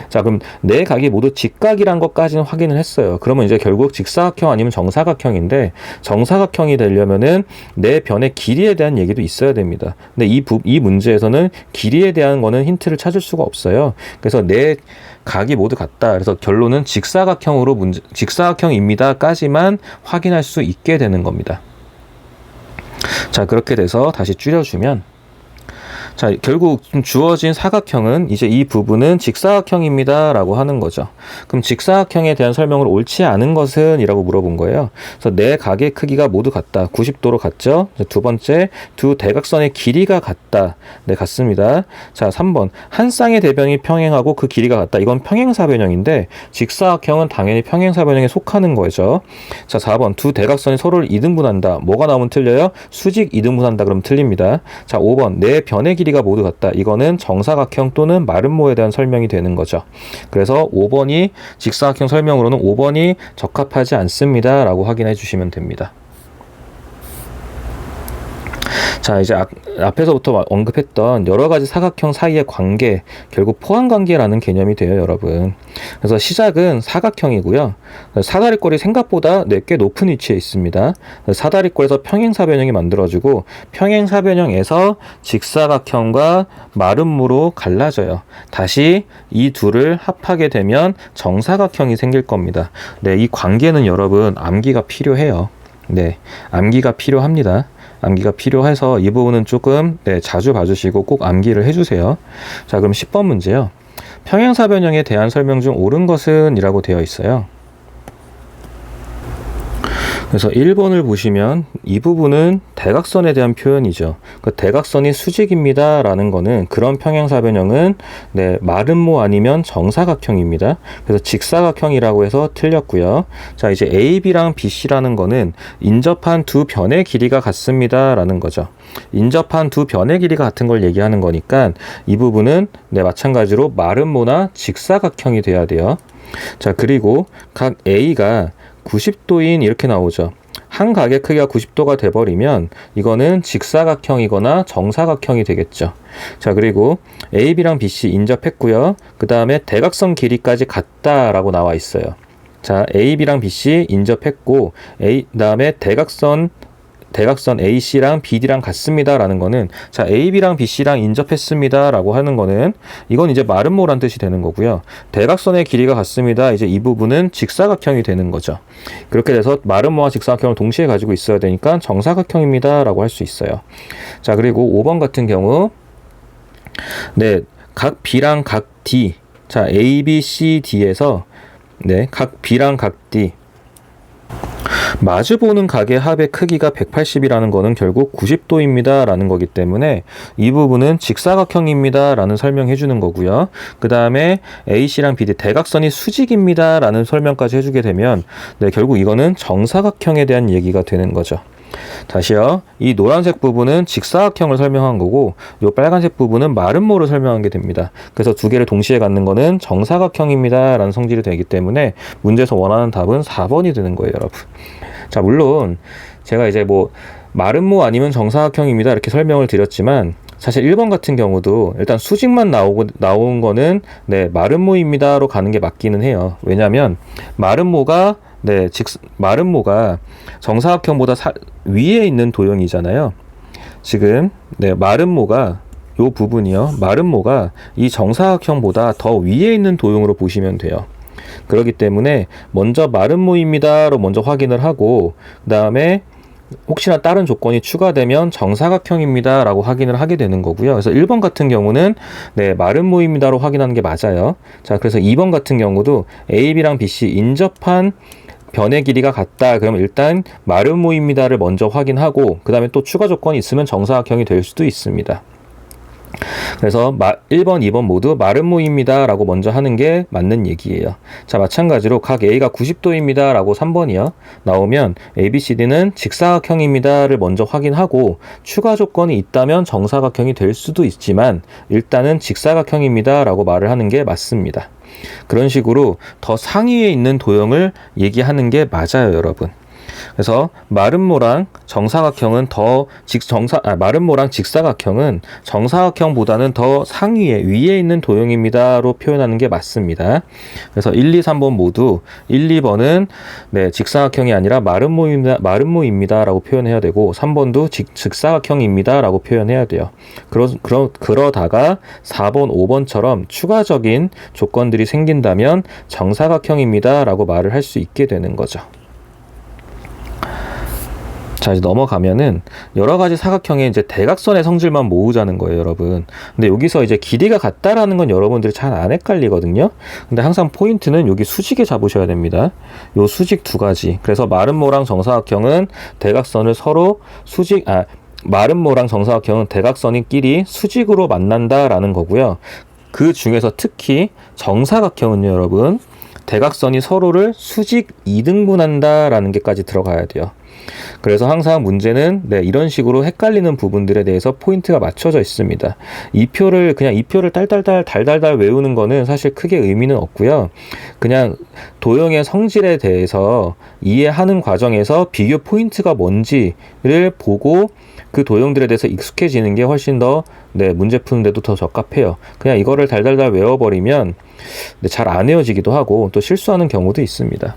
자, 그럼 네 각이 모두 직각이란 것까지는 확인을 했어요. 그러면 이제 결국 직사각형 아니면 정사각형인데, 정사각형이 되려면은 네 변의 길이에 대한 얘기도 있어야 됩니다. 근데 이 문제에서는 길이에 대한 거는 힌트를 찾을 수가 없어요. 그래서 네 각이 모두 같다. 그래서 결론은 직사각형입니다까지만 확인할 수 있게 되는 겁니다. 자, 그렇게 돼서 다시 줄여주면, 자, 결국 주어진 사각형은 이제 이 부분은 직사각형입니다 라고 하는 거죠. 그럼 직사각형에 대한 설명을 옳지 않은 것은? 이라고 물어본 거예요. 그래서 네 각의 크기가 모두 같다. 90도로 같죠. 두 번째, 두 대각선의 길이가 같다. 네, 같습니다. 자, 3번, 한 쌍의 대변이 평행하고 그 길이가 같다. 이건 평행사변형인데 직사각형은 당연히 평행사변형에 속하는 거죠. 자, 4번, 두 대각선이 서로를 2등분한다. 뭐가 나오면 틀려요? 수직 2등분한다. 그럼 틀립니다. 자, 5번, 네 변의 길이가 모두 같다. 이거는 정사각형 또는 마름모에 대한 설명이 되는 거죠. 그래서 5번이 직사각형 설명으로는 5번이 적합하지 않습니다 라고 확인해 주시면 됩니다. 자, 이제 앞에서부터 언급했던 여러 가지 사각형 사이의 관계, 결국 포함관계라는 개념이 돼요, 여러분. 그래서 시작은 사각형이고요. 사다리꼴이 생각보다 꽤 높은 위치에 있습니다. 사다리꼴에서 평행사변형이 만들어지고 평행사변형에서 직사각형과 마름모로 갈라져요. 다시 이 둘을 합하게 되면 정사각형이 생길 겁니다. 네, 이 관계는 여러분 암기가 필요해요. 네, 암기가 필요합니다. 암기가 필요해서 이 부분은 조금 자주 봐주시고 꼭 암기를 해주세요. 자, 그럼 10번 문제요. 평행사변형에 대한 설명 중 옳은 것은? 이라고 되어 있어요. 그래서 1번을 보시면 이 부분은 대각선에 대한 표현이죠. 그 대각선이 수직입니다 라는 거는 그런 평행사변형은 네, 마름모 아니면 정사각형입니다. 그래서 직사각형이라고 해서 틀렸고요. 자, 이제 AB랑 BC라는 거는 인접한 두 변의 길이가 같습니다 라는 거죠. 인접한 두 변의 길이가 같은 걸 얘기하는 거니까 이 부분은 네, 마찬가지로 마름모나 직사각형이 돼야 돼요. 자, 그리고 각 A가 90도인 이렇게 나오죠. 한 각의 크기가 90도가 돼버리면 이거는 직사각형이거나 정사각형이 되겠죠. 자, 그리고 AB랑 BC 인접했고요. 그 다음에 대각선 길이까지 같다라고 나와 있어요. 자, AB랑 BC 인접했고 그다음에 대각선 AC랑 BD랑 같습니다 라는 거는, 자, AB랑 BC랑 인접했습니다 라고 하는 거는 이건 이제 마름모란 뜻이 되는 거고요. 대각선의 길이가 같습니다, 이제 이 부분은 직사각형이 되는 거죠. 그렇게 돼서 마름모와 직사각형을 동시에 가지고 있어야 되니까 정사각형입니다 라고 할 수 있어요. 자, 그리고 5번 같은 경우 네, 각 B랑 각 D, 자, A, B, C, D에서 네, 각 B랑 각 D 마주보는 각의 합의 크기가 180이라는 거는 결국 90도입니다 라는 거기 때문에 이 부분은 직사각형입니다 라는 설명해 주는 거고요. 그 다음에 AC랑 BD 대각선이 수직입니다 라는 설명까지 해주게 되면 네, 결국 이거는 정사각형에 대한 얘기가 되는 거죠. 다시요. 이 노란색 부분은 직사각형을 설명한 거고 이 빨간색 부분은 마름모를 설명한 게 됩니다. 그래서 두 개를 동시에 갖는 거는 정사각형입니다 라는 성질이 되기 때문에 문제에서 원하는 답은 4번이 되는 거예요, 여러분. 자, 물론 제가 이제 뭐 마름모 아니면 정사각형입니다 이렇게 설명을 드렸지만 사실 1번 같은 경우도 일단 수직만 나온 거는 네, 마름모입니다로 가는 게 맞기는 해요. 왜냐면 마름모가 정사각형보다 위에 있는 도형이잖아요. 지금 네, 마름모가 요 부분이요. 마름모가 이 정사각형보다 더 위에 있는 도형으로 보시면 돼요. 그렇기 때문에 먼저 마름모입니다로 먼저 확인을 하고 그 다음에 혹시나 다른 조건이 추가되면 정사각형입니다 라고 확인을 하게 되는 거고요. 그래서 1번 같은 경우는 네, 마름모입니다로 확인하는 게 맞아요. 자, 그래서 2번 같은 경우도 AB랑 BC 인접한 변의 길이가 같다. 그러면 일단 마름모입니다를 먼저 확인하고 그 다음에 또 추가 조건이 있으면 정사각형이 될 수도 있습니다. 그래서 1번, 2번 모두 마름모입니다 라고 먼저 하는 게 맞는 얘기예요. 자, 마찬가지로 각 A가 90도입니다 라고 3번이요. 나오면 ABCD는 직사각형입니다 를 먼저 확인하고 추가 조건이 있다면 정사각형이 될 수도 있지만 일단은 직사각형입니다 라고 말을 하는 게 맞습니다. 그런 식으로 더 상위에 있는 도형을 얘기하는 게 맞아요, 여러분. 그래서 마름모랑 정사각형은 마름모랑 직사각형은 정사각형보다는 더 상위에 위에 있는 도형입니다로 표현하는 게 맞습니다. 그래서 1, 2, 3번 모두 1, 2번은 네, 직사각형이 아니라 마름모입니다라고 표현해야 되고 3번도 직사각형입니다라고 표현해야 돼요. 그러다가 4번, 5번처럼 추가적인 조건들이 생긴다면 정사각형입니다라고 말을 할 수 있게 되는 거죠. 자, 이제 넘어가면은 여러 가지 사각형의 이제 대각선의 성질만 모으자는 거예요, 여러분. 근데 여기서 이제 길이가 같다라는 건 여러분들이 잘 안 헷갈리거든요. 근데 항상 포인트는 여기 수직에 잡으셔야 됩니다. 요 수직 두 가지. 그래서 마름모랑 정사각형은 대각선을 서로 마름모랑 정사각형은 대각선이끼리 수직으로 만난다라는 거고요. 그 중에서 특히 정사각형은요, 여러분, 대각선이 서로를 수직 2등분한다라는 게까지 들어가야 돼요. 그래서 항상 문제는 네, 이런 식으로 헷갈리는 부분들에 대해서 포인트가 맞춰져 있습니다. 이 표를 달달달 외우는 거는 사실 크게 의미는 없고요. 그냥 도형의 성질에 대해서 이해하는 과정에서 비교 포인트가 뭔지를 보고 그 도형들에 대해서 익숙해지는 게 훨씬 더 네, 문제 푸는데도 더 적합해요. 그냥 이거를 달달달 외워버리면 네, 잘 안 외워지기도 하고 또 실수하는 경우도 있습니다.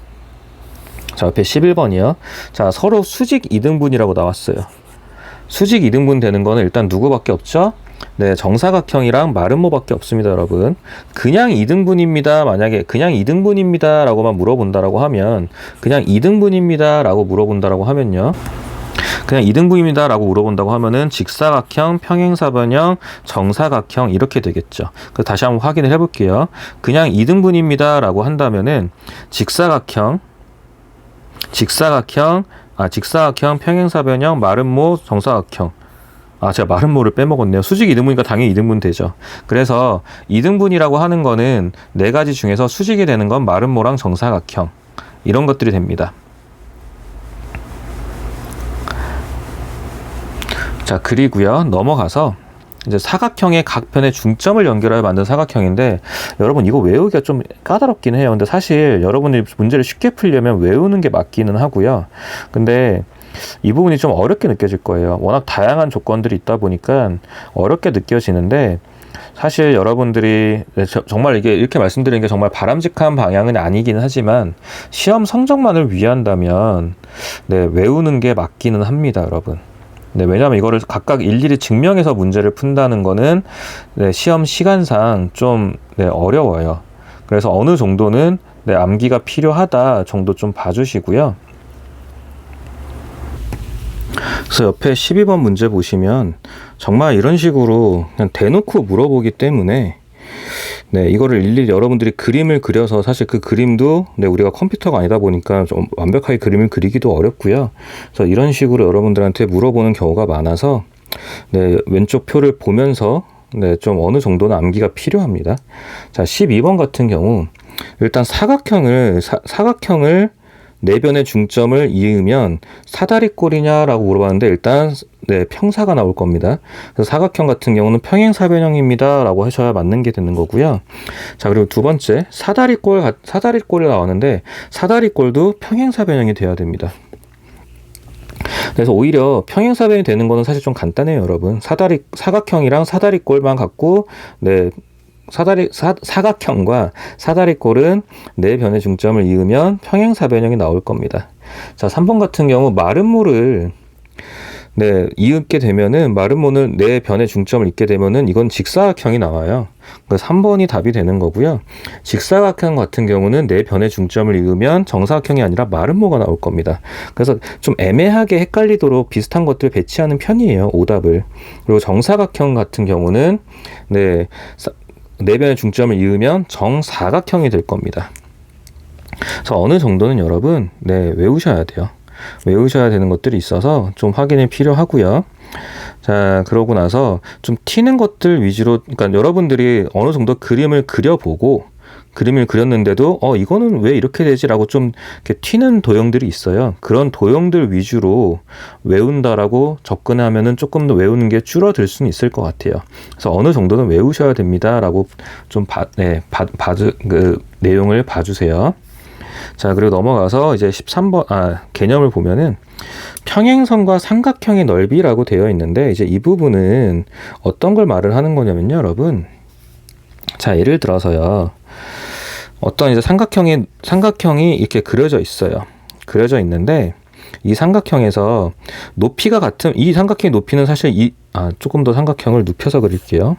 자, 옆에 11번이요. 자, 서로 수직 2등분이라고 나왔어요. 수직 2등분 되는 거는 일단 누구밖에 없죠? 네, 정사각형이랑 마름모밖에 없습니다, 여러분. 그냥 2등분입니다. 만약에 그냥 2등분입니다 라고만 물어본다라고 하면 그냥 2등분입니다 라고 물어본다라고 하면요. 그냥 2등분입니다 라고 물어본다고 하면은 직사각형, 평행사변형, 정사각형 이렇게 되겠죠. 그래서 다시 한번 확인을 해볼게요. 그냥 2등분입니다 라고 한다면은 직사각형, 직사각형, 평행사변형, 마름모, 정사각형. 제가 마름모를 빼먹었네요. 수직 이등분이니까 당연히 이등분 되죠. 그래서 이등분이라고 하는 거는 네 가지 중에서 수직이 되는 건 마름모랑 정사각형. 이런 것들이 됩니다. 자, 그리고요. 넘어가서 이제 사각형의 각 편의 중점을 연결하여 만든 사각형인데, 여러분 이거 외우기가 좀 까다롭긴 해요. 근데 사실 여러분이 문제를 쉽게 풀려면 외우는 게 맞기는 하고요. 근데 이 부분이 좀 어렵게 느껴질 거예요. 워낙 다양한 조건들이 있다 보니까 어렵게 느껴지는데, 사실 여러분들이 정말 이게 이렇게 말씀드리는 게 정말 바람직한 방향은 아니긴 하지만 시험 성적만을 위한다면 외우는 게 맞기는 합니다, 여러분. 왜냐하면 이거를 각각 일일이 증명해서 문제를 푼다는 거는 시험 시간상 좀 어려워요. 그래서 어느 정도는 암기가 필요하다 정도 좀 봐주시고요. 그래서 옆에 12번 문제 보시면 정말 이런 식으로 그냥 대놓고 물어보기 때문에 이거를 일일이 여러분들이 그림을 그려서, 사실 그 그림도 우리가 컴퓨터가 아니다 보니까 좀 완벽하게 그림을 그리기도 어렵고요. 그래서 이런 식으로 여러분들한테 물어보는 경우가 많아서 왼쪽 표를 보면서 좀 어느 정도는 암기가 필요합니다. 자, 12번 같은 경우 일단 사각형을 네 변의 중점을 이으면 사다리꼴이냐라고 물어봤는데, 일단 평사가 나올 겁니다. 그래서 사각형 같은 경우는 평행사변형입니다 라고 하셔야 맞는 게 되는 거고요. 자, 그리고 두 번째, 사다리꼴이 나왔는데 사다리꼴도 평행사변형이 돼야 됩니다. 그래서 오히려 평행사변이 되는 거는 사실 좀 간단해요, 여러분. 사각형이랑 사다리꼴만 갖고 사각형과 사다리꼴은 네 변의 중점을 이으면 평행사변형이 나올 겁니다. 자, 3번 같은 경우 마름모를 이윽게 되면은, 마름모는 네 변의 중점을 잇게 되면은 이건 직사각형이 나와요. 그래서 3번이 답이 되는 거고요. 직사각형 같은 경우는 네 변의 중점을 이으면 정사각형이 아니라 마름모가 나올 겁니다. 그래서 좀 애매하게 헷갈리도록 비슷한 것들을 배치하는 편이에요, 오답을. 그리고 정사각형 같은 경우는 네 변의 중점을 이으면 정사각형이 될 겁니다. 그래서 어느 정도는 여러분 외우셔야 돼요. 외우셔야 되는 것들이 있어서 좀 확인이 필요하고요. 자, 그러고 나서 좀 튀는 것들 위주로, 그러니까 여러분들이 어느 정도 그림을 그려보고, 그림을 그렸는데도 이거는 왜 이렇게 되지라고 좀 이렇게 튀는 도형들이 있어요. 그런 도형들 위주로 외운다라고 접근하면은 조금 더 외우는 게 줄어들 수는 있을 것 같아요. 그래서 어느 정도는 외우셔야 됩니다라고 좀 그 내용을 봐주세요. 자, 그리고 넘어가서 이제 13번 개념을 보면은 평행선과 삼각형의 넓이라고 되어 있는데, 이제 이 부분은 어떤 걸 말을 하는 거냐면요, 여러분. 자, 예를 들어서요. 어떤 이제 삼각형이 이렇게 그려져 있어요. 그려져 있는데, 이 삼각형에서 높이가 같은, 이 삼각형의 높이는 사실 조금 더 삼각형을 눕혀서 그릴게요.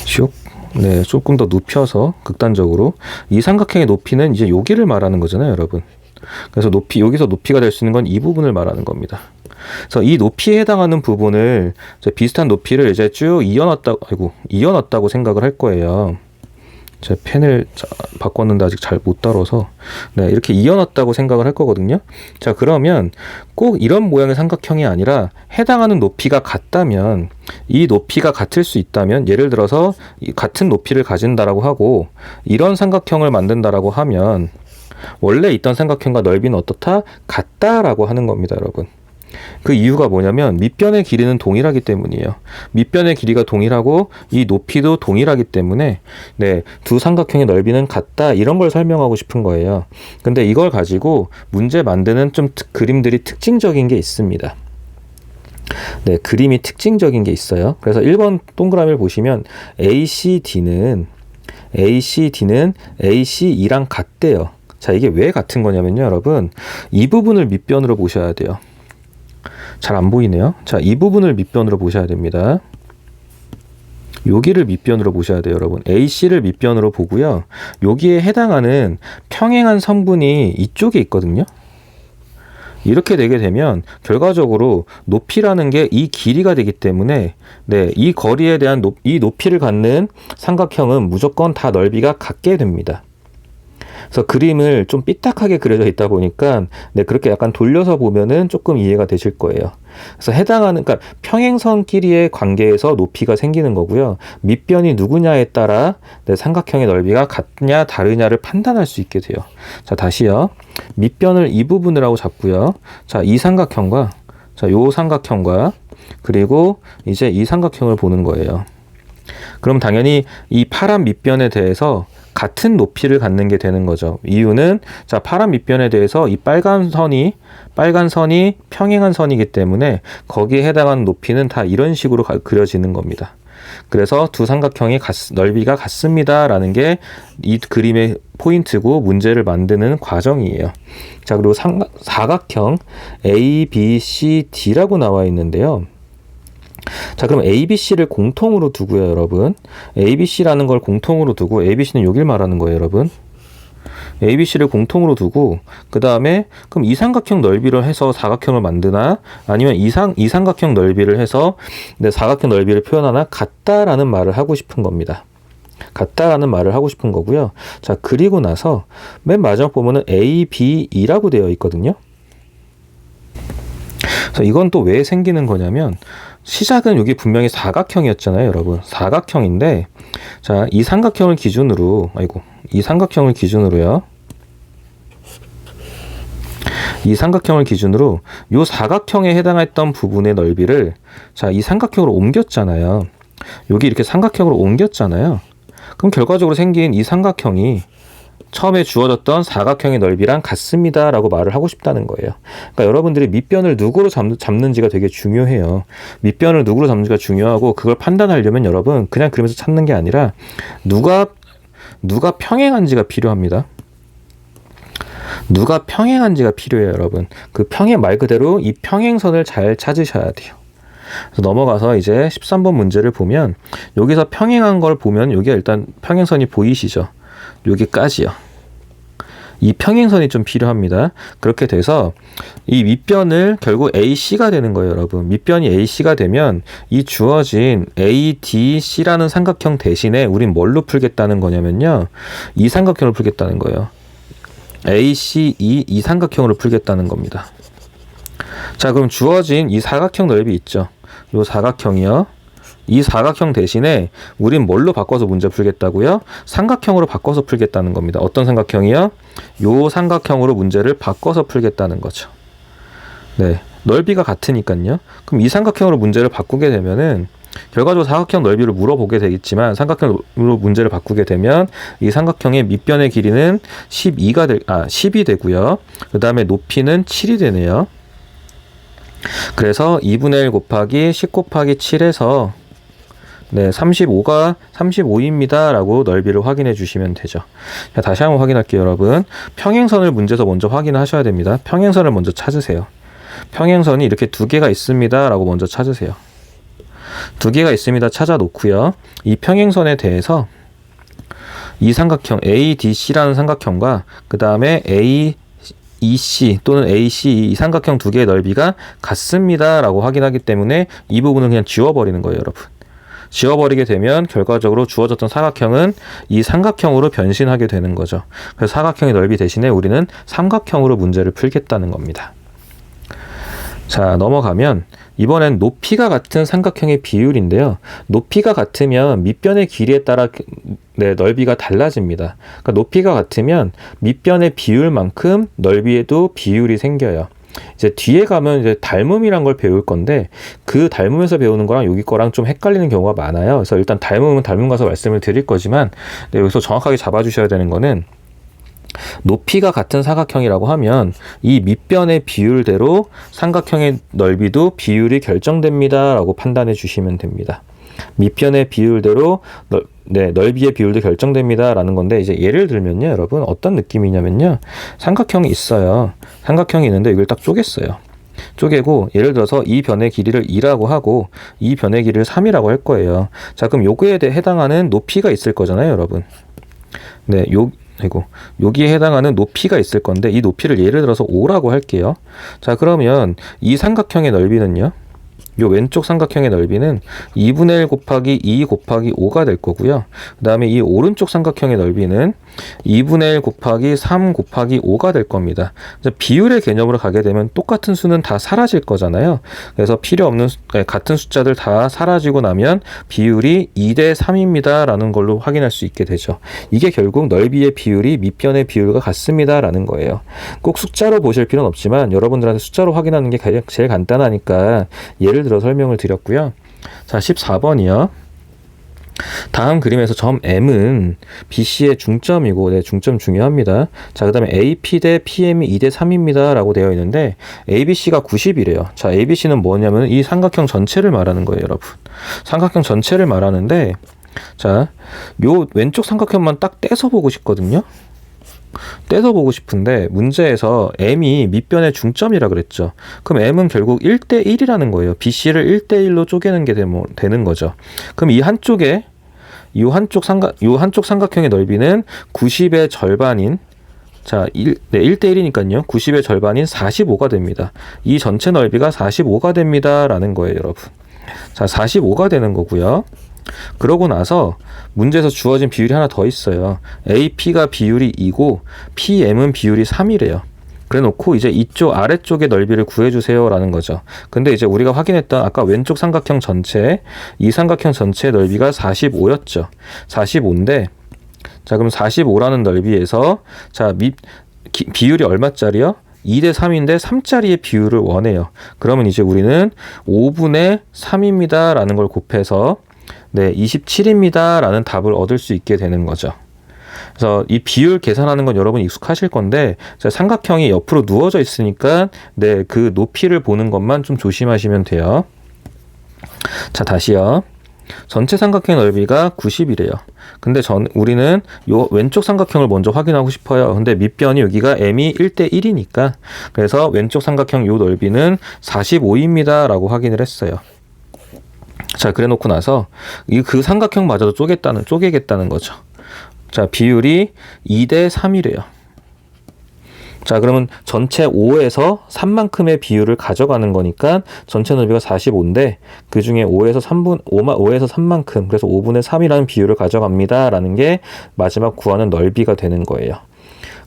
슉. 조금 더 눕혀서 극단적으로, 이 삼각형의 높이는 이제 여기를 말하는 거잖아요, 여러분. 그래서 여기서 높이가 될 수 있는 건 이 부분을 말하는 겁니다. 그래서 이 높이에 해당하는 부분을 비슷한 높이를 이제 쭉 이어놨다고 생각을 할 거예요. 제 펜을 바꿨는데 아직 잘 못 다뤄서 이렇게 이어놨다고 생각을 할 거거든요. 자, 그러면 꼭 이런 모양의 삼각형이 아니라 해당하는 높이가 같다면, 이 높이가 같을 수 있다면, 예를 들어서 같은 높이를 가진다라고 하고 이런 삼각형을 만든다라고 하면 원래 있던 삼각형과 넓이는 어떻다? 같다라고 하는 겁니다, 여러분. 그 이유가 뭐냐면 밑변의 길이는 동일하기 때문이에요. 밑변의 길이가 동일하고 이 높이도 동일하기 때문에 두 삼각형의 넓이는 같다, 이런 걸 설명하고 싶은 거예요. 근데 이걸 가지고 문제 만드는 좀 그림들이 특징적인 게 있습니다. 그림이 특징적인 게 있어요. 그래서 1번 동그라미를 보시면 ACD는 ACE랑 같대요. 자, 이게 왜 같은 거냐면요, 여러분. 이 부분을 밑변으로 보셔야 돼요. 잘 안 보이네요. 자, 이 부분을 밑변으로 보셔야 됩니다. 여기를 밑변으로 보셔야 돼요, 여러분. AC를 밑변으로 보고요. 여기에 해당하는 평행한 성분이 이쪽에 있거든요. 이렇게 되게 되면 결과적으로 높이라는 게 이 길이가 되기 때문에 이 거리에 대한 이 높이를 갖는 삼각형은 무조건 다 넓이가 같게 됩니다. 그래서 그림을 좀 삐딱하게 그려져 있다 보니까 네, 그렇게 약간 돌려서 보면은 조금 이해가 되실 거예요. 그래서 해당하는, 그러니까 평행선끼리의 관계에서 높이가 생기는 거고요. 밑변이 누구냐에 따라 네, 삼각형의 넓이가 같냐 다르냐를 판단할 수 있게 돼요. 자, 다시요. 밑변을 이 부분을 하고 잡고요. 자, 이 삼각형과 자, 요 삼각형과 그리고 이제 이 삼각형을 보는 거예요. 그럼 당연히 이 파란 밑변에 대해서 같은 높이를 갖는 게 되는 거죠. 이유는 자, 파란 밑변에 대해서 이 빨간 선이 평행한 선이기 때문에 거기에 해당하는 높이는 다 이런 식으로 그려지는 겁니다. 그래서 두 삼각형의 넓이가 같습니다라는 게 이 그림의 포인트고 문제를 만드는 과정이에요. 자, 그리고 사각형 A, B, C, D라고 나와 있는데요. 자, 그럼 ABC를 공통으로 두고요, 여러분. ABC라는 걸 공통으로 두고, ABC는 여길 말하는 거예요, 여러분. ABC를 공통으로 두고, 그 다음에, 그럼 이 삼각형 넓이를 해서 사각형을 만드나, 아니면 이 삼각형 넓이를 해서 내 사각형 넓이를 표현하나, 같다라는 말을 하고 싶은 겁니다. 같다라는 말을 하고 싶은 거고요. 자, 그리고 나서, 맨 마지막 보면은 A, B, E라고 되어 있거든요. 그래서 이건 또 왜 생기는 거냐면, 시작은 여기 분명히 사각형이었잖아요, 여러분. 사각형인데, 자, 이 삼각형을 기준으로요. 이 삼각형을 기준으로 요 사각형에 해당했던 부분의 넓이를 자, 이 삼각형으로 옮겼잖아요. 여기 이렇게 삼각형으로 옮겼잖아요. 그럼 결과적으로 생긴 이 삼각형이 처음에 주어졌던 사각형의 넓이랑 같습니다 라고 말을 하고 싶다는 거예요. 그러니까 여러분들이 밑변을 누구로 잡는지가 되게 중요해요. 밑변을 누구로 잡는지가 중요하고, 그걸 판단하려면 여러분 그냥 그림에서 찾는 게 아니라 누가 평행한지가 필요합니다. 누가 평행한지가 필요해요, 여러분. 그 말 그대로 이 평행선을 잘 찾으셔야 돼요. 그래서 넘어가서 이제 13번 문제를 보면, 여기서 평행한 걸 보면 여기가 일단 평행선이 보이시죠? 여기까지요. 이 평행선이 좀 필요합니다. 그렇게 돼서 이 밑변을 결국 AC가 되는 거예요, 여러분. 밑변이 AC가 되면 이 주어진 ADC라는 삼각형 대신에 우린 뭘로 풀겠다는 거냐면요. 이 삼각형을 풀겠다는 거예요. ACE 이 삼각형으로 풀겠다는 겁니다. 자, 그럼 주어진 이 사각형 넓이 있죠. 이 사각형이요. 이 사각형 대신에 우린 뭘로 바꿔서 문제 풀겠다고요? 삼각형으로 바꿔서 풀겠다는 겁니다. 어떤 삼각형이요? 요 삼각형으로 문제를 바꿔서 풀겠다는 거죠. 네, 넓이가 같으니까요. 그럼 이 삼각형으로 문제를 바꾸게 되면은 결과적으로 사각형 넓이를 물어보게 되겠지만, 삼각형으로 문제를 바꾸게 되면 이 삼각형의 밑변의 길이는 10이 되고요. 그 다음에 높이는 7이 되네요. 그래서 2분의 1 곱하기 10 곱하기 7에서 네, 35가 35입니다 라고 넓이를 확인해 주시면 되죠. 자, 다시 한번 확인할게요, 여러분. 평행선을 문제에서 먼저 확인하셔야 됩니다. 평행선을 먼저 찾으세요. 평행선이 이렇게 두 개가 있습니다 라고 먼저 찾으세요. 두 개가 있습니다 찾아 놓고요. 이 평행선에 대해서 이 삼각형 ADC라는 삼각형과 그 다음에 AEC 또는 ACE 이 삼각형 두 개의 넓이가 같습니다 라고 확인하기 때문에 이 부분은 그냥 지워버리는 거예요, 여러분. 지워버리게 되면 결과적으로 주어졌던 사각형은 이 삼각형으로 변신하게 되는 거죠. 그래서 사각형의 넓이 대신에 우리는 삼각형으로 문제를 풀겠다는 겁니다. 자, 넘어가면 이번엔 높이가 같은 삼각형의 비율인데요. 높이가 같으면 밑변의 길이에 따라 네, 넓이가 달라집니다. 그러니까 높이가 같으면 밑변의 비율만큼 넓이에도 비율이 생겨요. 이제 뒤에 가면 이제 닮음이란 걸 배울 건데, 그 닮음에서 배우는 거랑 여기 거랑 좀 헷갈리는 경우가 많아요. 그래서 일단 닮음은 닮음 가서 말씀을 드릴 거지만, 네, 여기서 정확하게 잡아주셔야 되는 거는, 높이가 같은 사각형이라고 하면 이 밑변의 비율대로 삼각형의 넓이도 비율이 결정됩니다 라고 판단해 주시면 됩니다. 밑변의 비율대로 넓이의 비율도 결정됩니다 라는 건데, 이제 예를 들면요, 여러분 어떤 느낌이냐면요, 삼각형이 있어요. 삼각형이 있는데 이걸 딱 쪼갰어요. 쪼개고 예를 들어서 이 변의 길이를 2라고 하고 이 변의 길이를 3이라고 할 거예요. 자, 그럼 요거에 해당하는 높이가 있을 거잖아요, 여러분. 네, 여기에 해당하는 높이가 있을 건데, 이 높이를 예를 들어서 5라고 할게요. 자, 그러면 이 삼각형의 넓이는요, 요 왼쪽 삼각형의 넓이는 2분의 1 곱하기 2 곱하기 5가 될 거고요. 그 다음에 이 오른쪽 삼각형의 넓이는 2분의 1 곱하기 3 곱하기 5가 될 겁니다. 그래서 비율의 개념으로 가게 되면 똑같은 수는 다 사라질 거잖아요. 그래서 필요 없는 같은 숫자들 다 사라지고 나면 비율이 2대 3입니다 라는 걸로 확인할 수 있게 되죠. 이게 결국 넓이의 비율이 밑변의 비율과 같습니다 라는 거예요. 꼭 숫자로 보실 필요는 없지만 여러분들한테 숫자로 확인하는 게 제일 간단하니까 예를 들어 설명을 드렸고요. 자, 14번이요. 다음 그림에서 점 M은 BC의 중점이고, 네, 중점 중요합니다. 자, 그 다음에 AP 대 PM이 2대 3입니다 라고 되어 있는데 ABC가 90이래요. 자, ABC는 뭐냐면 이 삼각형 전체를 말하는 거예요, 여러분. 삼각형 전체를 말하는데, 자, 요 왼쪽 삼각형만 딱 떼서 보고 싶거든요. 떼서 보고 싶은데 문제에서 M이 밑변의 중점이라 그랬죠. 그럼 M은 결국 1대 1이라는 거예요. BC를 1대 1로 쪼개는 게 되는 거죠. 그럼 이 한쪽 삼각형의 넓이는 90의 절반인, 자, 1대 1이니까요. 90의 절반인 45가 됩니다. 이 전체 넓이가 45가 됩니다 라는 거예요, 여러분. 자, 45가 되는 거고요. 그러고 나서 문제에서 주어진 비율이 하나 더 있어요. AP가 비율이 2고 PM은 비율이 3이래요. 그래 놓고 이제 이쪽 아래쪽의 넓이를 구해주세요 라는 거죠. 근데 이제 우리가 확인했던 아까 왼쪽 삼각형 전체, 이 삼각형 전체의 넓이가 45였죠. 45인데, 자, 그럼 45라는 넓이에서, 자, 비율이 얼마짜리요? 2대 3인데 3짜리의 비율을 원해요. 그러면 이제 우리는 5분의 3입니다 라는 걸 곱해서, 네, 27입니다 라는 답을 얻을 수 있게 되는 거죠. 그래서 이 비율 계산하는 건 여러분 익숙하실 건데, 삼각형이 옆으로 누워져 있으니까, 네, 그 높이를 보는 것만 좀 조심하시면 돼요. 자, 다시요. 전체 삼각형의 넓이가 90이래요. 근데 우리는 요 왼쪽 삼각형을 먼저 확인하고 싶어요. 근데 밑변이 여기가 M이 1대 1이니까, 그래서 왼쪽 삼각형 요 넓이는 45입니다 라고 확인을 했어요. 자, 그래 놓고 나서 그 삼각형마저도 쪼개겠다는 거죠. 자, 비율이 2대 3이래요. 자, 그러면 전체 5에서 3만큼의 비율을 가져가는 거니까 전체 넓이가 45인데 그 중에 5에서 3만큼, 그래서 5분의 3이라는 비율을 가져갑니다 라는 게 마지막 구하는 넓이가 되는 거예요.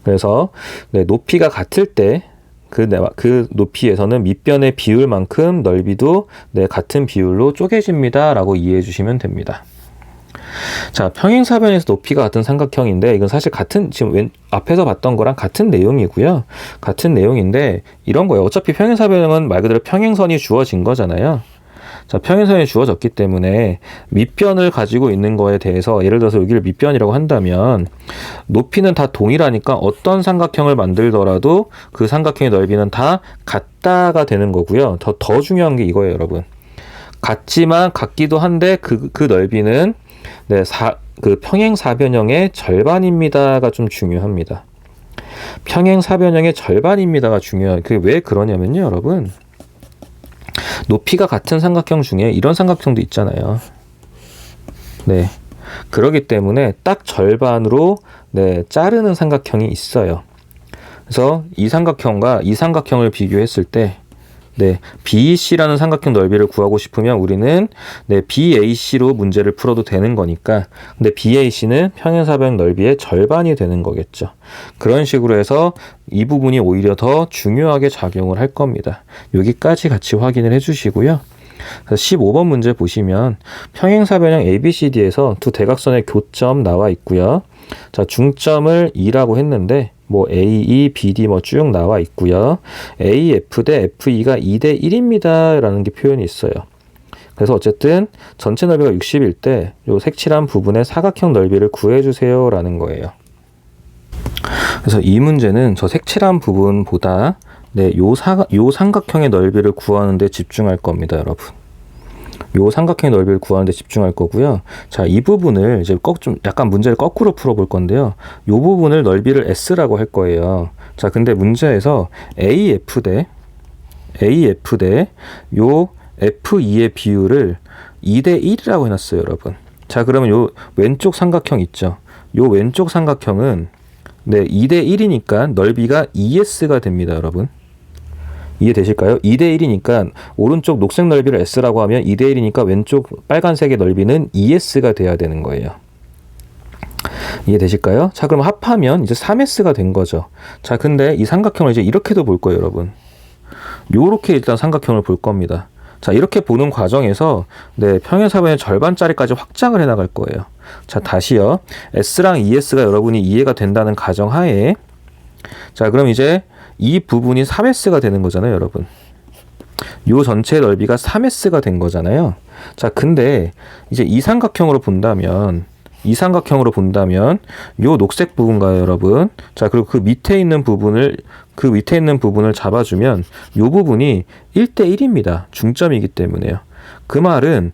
그래서 네, 높이가 같을 때 그 높이에서는 밑변의 비율만큼 넓이도 네, 같은 비율로 쪼개집니다 라고 이해해 주시면 됩니다. 자, 평행사변에서 높이가 같은 삼각형인데 이건 사실 지금 앞에서 봤던 거랑 같은 내용이고요. 같은 내용인데 이런 거예요. 어차피 평행사변은 말 그대로 평행선이 주어진 거잖아요. 자, 평행선이 주어졌기 때문에 밑변을 가지고 있는 거에 대해서 예를 들어서 여기를 밑변이라고 한다면 높이는 다 동일하니까 어떤 삼각형을 만들더라도 그 삼각형의 넓이는 다 같다가 되는 거고요. 더 중요한 게 이거예요, 여러분. 같지만 같기도 한데 그 넓이는 네, 그 평행사변형의 절반입니다가 좀 중요합니다. 평행사변형의 절반입니다가 중요해요. 그게 왜 그러냐면요, 여러분. 높이가 같은 삼각형 중에 이런 삼각형도 있잖아요. 네. 그러기 때문에 딱 절반으로 네, 자르는 삼각형이 있어요. 그래서 이 삼각형과 이 삼각형을 비교했을 때 네, BEC라는 삼각형 넓이를 구하고 싶으면 우리는 네, BAC로 문제를 풀어도 되는 거니까, 근데 BAC는 평행사변 넓이의 절반이 되는 거겠죠. 그런 식으로 해서 이 부분이 오히려 더 중요하게 작용을 할 겁니다. 여기까지 같이 확인을 해주시고요. 15번 문제 보시면 평행사변형 ABCD에서 두 대각선의 교점 나와 있고요. 자, 중점을 2라고 했는데 뭐 AE, BD 뭐 쭉 나와 있고요. AF 대 FE가 2대 1입니다 라는 게 표현이 있어요. 그래서 어쨌든 전체 넓이가 60일 때 요 색칠한 부분의 사각형 넓이를 구해주세요 라는 거예요. 그래서 이 문제는 저 색칠한 부분보다 네, 요 삼각형의 넓이를 구하는 데 집중할 겁니다, 여러분. 요 삼각형의 넓이를 구하는 데 집중할 거고요. 자, 이 부분을 이제 좀 약간 문제를 거꾸로 풀어볼 건데요. 요 부분을 넓이를 S라고 할 거예요. 자, 근데 문제에서 AF 대 요 FE의 비율을 2대 1이라고 해놨어요, 여러분. 자, 그러면 요 왼쪽 삼각형 있죠. 요 왼쪽 삼각형은 네, 2대 1이니까 넓이가 ES가 됩니다, 여러분. 이해되실까요? 2대 1이니까 오른쪽 녹색 넓이를 S라고 하면 2대 1이니까 왼쪽 빨간색의 넓이는 ES가 돼야 되는 거예요. 이해되실까요? 자, 그럼 합하면 이제 3S가 된 거죠. 자, 근데 이 삼각형을 이제 이렇게도 볼 거예요, 여러분. 요렇게 일단 삼각형을 볼 겁니다. 자, 이렇게 보는 과정에서 네, 평행사변의 절반짜리까지 확장을 해 나갈 거예요. 자, 다시요. S랑 ES가 여러분이 이해가 된다는 가정하에 자, 그럼 이제 이 부분이 3S가 되는 거잖아요, 여러분. 요 전체의 넓이가 3S가 된 거잖아요. 자, 근데 이제 이 삼각형으로 본다면 요 녹색 부분가요, 여러분. 자, 그리고 그 밑에 있는 부분을 잡아주면 요 부분이 1대1입니다. 중점이기 때문에요. 그 말은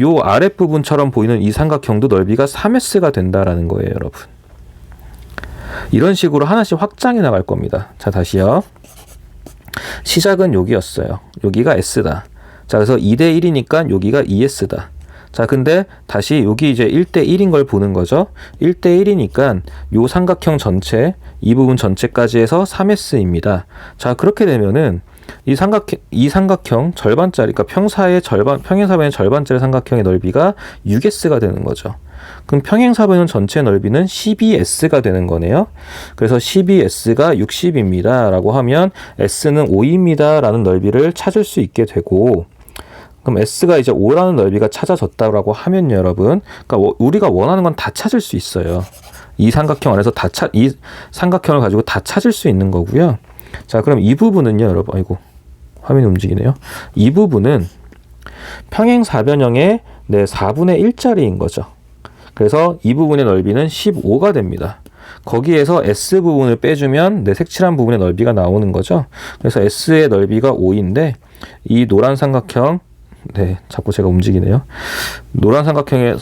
요 아랫부분처럼 보이는 이 삼각형도 넓이가 3S가 된다라는 거예요, 여러분. 이런 식으로 하나씩 확장해 나갈 겁니다. 자, 다시요. 시작은 여기였어요. 여기가 S다. 자, 그래서 2대 1이니까 여기가 ES다. 자, 근데 다시 여기 이제 1대 1인 걸 보는 거죠. 1대 1이니까 요 삼각형 전체, 이 부분 전체까지 해서 3S입니다. 자, 그렇게 되면은 이 삼각형 절반짜리, 그러니까 평행사변의 절반짜리 삼각형의 넓이가 6S가 되는 거죠. 그럼 평행사변 전체 넓이는 12S가 되는 거네요. 그래서 12S가 60입니다. 라고 하면 S는 5입니다. 라는 넓이를 찾을 수 있게 되고, 그럼 S가 이제 5라는 넓이가 찾아졌다고 하면요, 여러분. 그러니까 우리가 원하는 건 다 찾을 수 있어요. 이 삼각형 안에서 이 삼각형을 가지고 다 찾을 수 있는 거고요. 자, 그럼 이 부분은요, 여러분. 아이고, 화면이 움직이네요. 이 부분은 평행사변형의 4분의 1짜리인 거죠. 그래서 이 부분의 넓이는 15가 됩니다. 거기에서 S 부분을 빼주면 색칠한 부분의 넓이가 나오는 거죠. 그래서 S의 넓이가 5인데 이 노란 삼각형, 자꾸 제가 움직이네요. 노란 삼각형의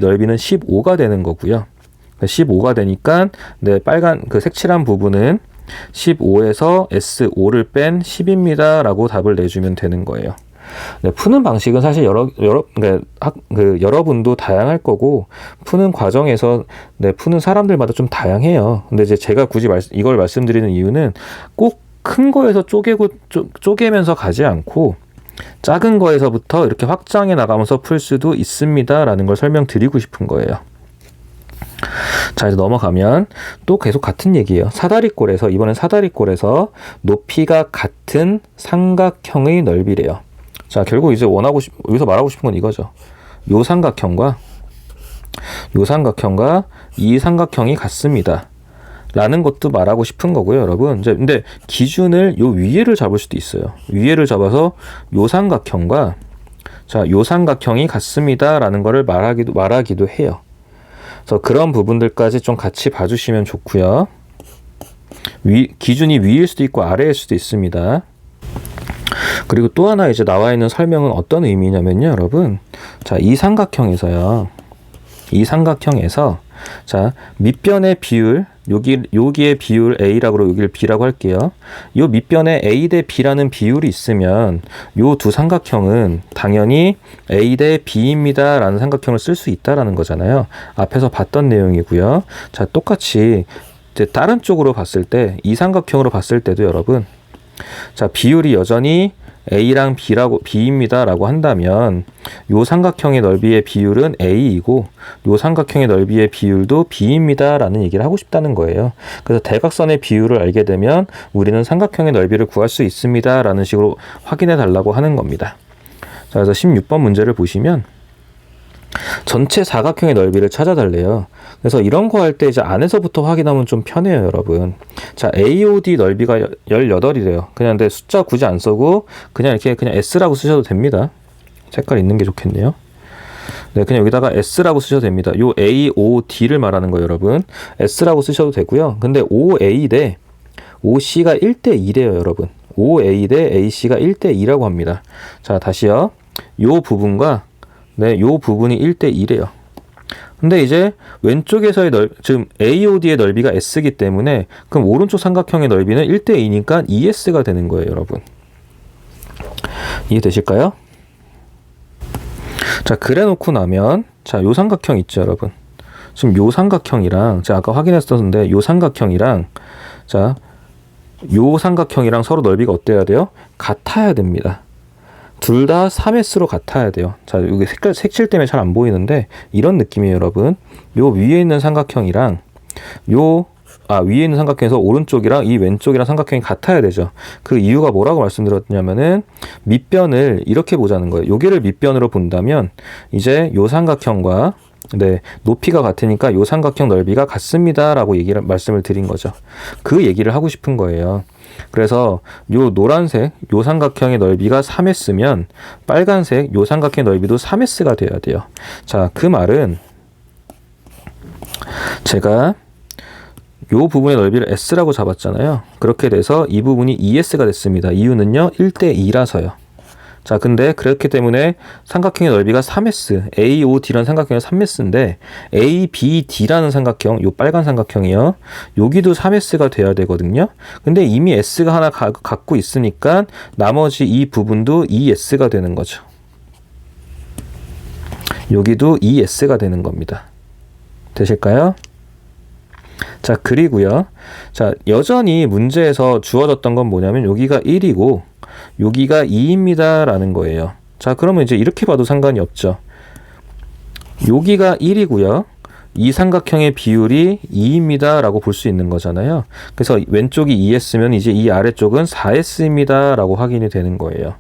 넓이는 15가 되는 거고요. 15가 되니까 빨간 그 색칠한 부분은 15에서 S5를 뺀 10입니다. 라고 답을 내주면 되는 거예요. 푸는 방식은 사실 여러분도 다양할 거고, 푸는 과정에서 푸는 사람들마다 좀 다양해요. 근데 이제 제가 굳이 이걸 말씀드리는 이유는 꼭 큰 거에서 쪼개면서 가지 않고 작은 거에서부터 이렇게 확장해 나가면서 풀 수도 있습니다. 라는 걸 설명드리고 싶은 거예요. 자, 이제 넘어가면 또 계속 같은 얘기예요. 이번엔 사다리꼴에서 높이가 같은 삼각형의 넓이래요. 자, 결국 이제 여기서 말하고 싶은 건 이거죠. 요 삼각형과 이 삼각형이 같습니다. 라는 것도 말하고 싶은 거고요, 여러분. 이제 근데 기준을 요 위에를 잡을 수도 있어요. 위에를 잡아서 요 삼각형과 요 삼각형이 같습니다. 라는 거를 말하기도 해요. 그래서 그런 부분들까지 좀 같이 봐주시면 좋고요. 기준이 위일 수도 있고 아래일 수도 있습니다. 그리고 또 하나 이제 나와 있는 설명은 어떤 의미냐면요, 여러분. 자, 이 삼각형에서 자, 밑변의 비율, 여기의 비율 A라고 여기를 B라고 할게요. 요 밑변에 A 대 B라는 비율이 있으면 요 두 삼각형은 당연히 A 대 B입니다. 라는 삼각형을 쓸 수 있다라는 거잖아요. 앞에서 봤던 내용이고요. 자, 똑같이 이제 다른 쪽으로 봤을 때, 이 삼각형으로 봤을 때도 여러분, 자, 비율이 여전히 A랑 B입니다. 라고 한다면 요 삼각형의 넓이의 비율은 A이고 요 삼각형의 넓이의 비율도 B입니다. 라는 얘기를 하고 싶다는 거예요. 그래서 대각선의 비율을 알게 되면 우리는 삼각형의 넓이를 구할 수 있습니다. 라는 식으로 확인해 달라고 하는 겁니다. 자, 그래서 16번 문제를 보시면 전체 사각형의 넓이를 찾아달래요. 그래서 이런 거 할 때 이제 안에서부터 확인하면 좀 편해요, 여러분. 자, AOD 넓이가 18이래요. 그냥 근데 숫자 굳이 안 쓰고 그냥 S라고 쓰셔도 됩니다. 색깔 있는 게 좋겠네요. 네, 그냥 여기다가 S라고 쓰셔도 됩니다. 요 AOD를 말하는 거예요, 여러분. S라고 쓰셔도 되고요. 근데 OA 대 OC가 1대2래요, 여러분. OA 대 AC가 1대2라고 합니다. 자, 다시요. 요 부분과 요 부분이 1대1이에요. 근데 이제 왼쪽에서의 지금 AOD의 넓이가 S이기 때문에 그럼 오른쪽 삼각형의 넓이는 1대2니까 ES가 되는 거예요, 여러분. 이해되실까요? 자, 그래 놓고 나면 자, 요 삼각형 있죠, 여러분. 지금 요 삼각형이랑 제가 아까 확인했었는데 요 삼각형이랑 자, 요 삼각형이랑 서로 넓이가 어때야 돼요? 같아야 됩니다. 둘 다 3S로 같아야 돼요. 자, 여기 색칠 때문에 잘 안 보이는데 이런 느낌이에요, 여러분. 요 위에 있는 삼각형이랑 위에 있는 삼각형에서 오른쪽이랑 이 왼쪽이랑 삼각형이 같아야 되죠. 그 이유가 뭐라고 말씀드렸냐면은 밑변을 이렇게 보자는 거예요. 여기를 밑변으로 본다면 이제 요 삼각형과 높이가 같으니까 요 삼각형 넓이가 같습니다라고 말씀을 드린 거죠. 그 얘기를 하고 싶은 거예요. 그래서 요 노란색 요 삼각형의 넓이가 3S면 빨간색 요 삼각형의 넓이도 3S가 돼야 돼요. 자, 그 말은 제가 요 부분의 넓이를 S라고 잡았잖아요. 그렇게 돼서 이 부분이 2S가 됐습니다. 이유는요, 1대2라서요. 자, 근데 그렇기 때문에 삼각형의 넓이가 3S, AOD라는 삼각형이 3S인데 ABD라는 삼각형, 요 빨간 삼각형이요. 여기도 3S가 돼야 되거든요. 근데 이미 S가 하나 갖고 있으니까 나머지 이 부분도 2S가 되는 거죠. 여기도 2S가 되는 겁니다. 되실까요? 자, 그리고요. 자, 여전히 문제에서 주어졌던 건 뭐냐면 여기가 1이고 여기가 2입니다 라는 거예요. 자, 그러면 이제 이렇게 봐도 상관이 없죠. 여기가 1이고요. 이 삼각형의 비율이 2입니다 라고 볼 수 있는 거잖아요. 그래서 왼쪽이 2S면 이제 이 아래쪽은 4S입니다 라고 확인이 되는 거예요.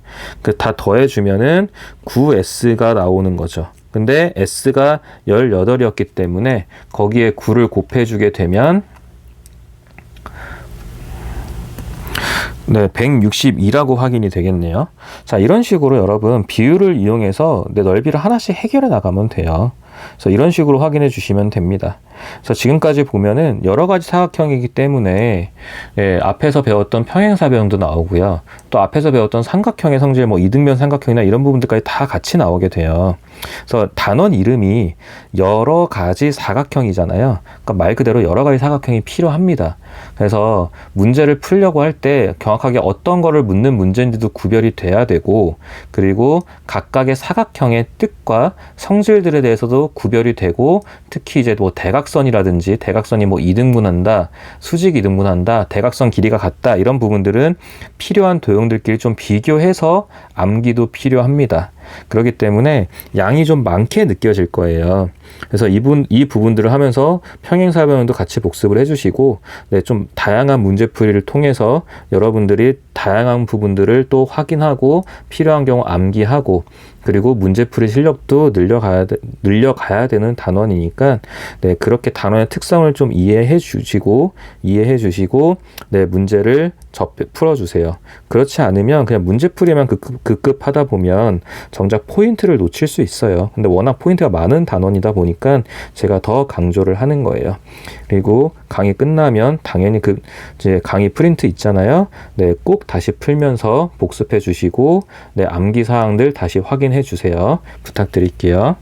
다 더해주면은 9S가 나오는 거죠. 근데 S가 18이었기 때문에 거기에 9를 곱해주게 되면 162라고 확인이 되겠네요. 자, 이런 식으로 여러분 비율을 이용해서 내 넓이를 하나씩 해결해 나가면 돼요. 그래서 이런 식으로 확인해 주시면 됩니다. 그래서 지금까지 보면은 여러 가지 사각형이기 때문에 앞에서 배웠던 평행사변도 나오고요. 또 앞에서 배웠던 삼각형의 성질, 이등변 삼각형이나 이런 부분들까지 다 같이 나오게 돼요. 그래서 단원 이름이 여러 가지 사각형이잖아요. 그러니까 말 그대로 여러 가지 사각형이 필요합니다. 그래서 문제를 풀려고 할 때 정확하게 어떤 거를 묻는 문제인지도 구별이 돼야 되고, 그리고 각각의 사각형의 뜻과 성질들에 대해서도 구별이 되고, 특히 이제 대각선이라든지 대각선이 2등분한다, 수직 2등분한다, 대각선 길이가 같다, 이런 부분들은 필요한 도형들끼리 좀 비교해서 암기도 필요합니다. 그렇기 때문에 양이 좀 많게 느껴질 거예요. 그래서 이 부분들을 하면서 평행사변도 같이 복습을 해주시고, 좀 다양한 문제풀이를 통해서 여러분들이 다양한 부분들을 또 확인하고 필요한 경우 암기하고, 그리고 문제풀이 실력도 늘려가야 되는 단원이니까 그렇게 단원의 특성을 좀 이해해 주시고 문제를 풀어주세요. 그렇지 않으면 그냥 문제풀이만 급급 하다 보면 정작 포인트를 놓칠 수 있어요. 근데 워낙 포인트가 많은 단원이다 보니까 제가 더 강조를 하는 거예요. 그리고 강의 끝나면 당연히 이제 강의 프린트 있잖아요. 꼭 다시 풀면서 복습해 주시고 암기 사항들 다시 확인해 주세요. 부탁드릴게요.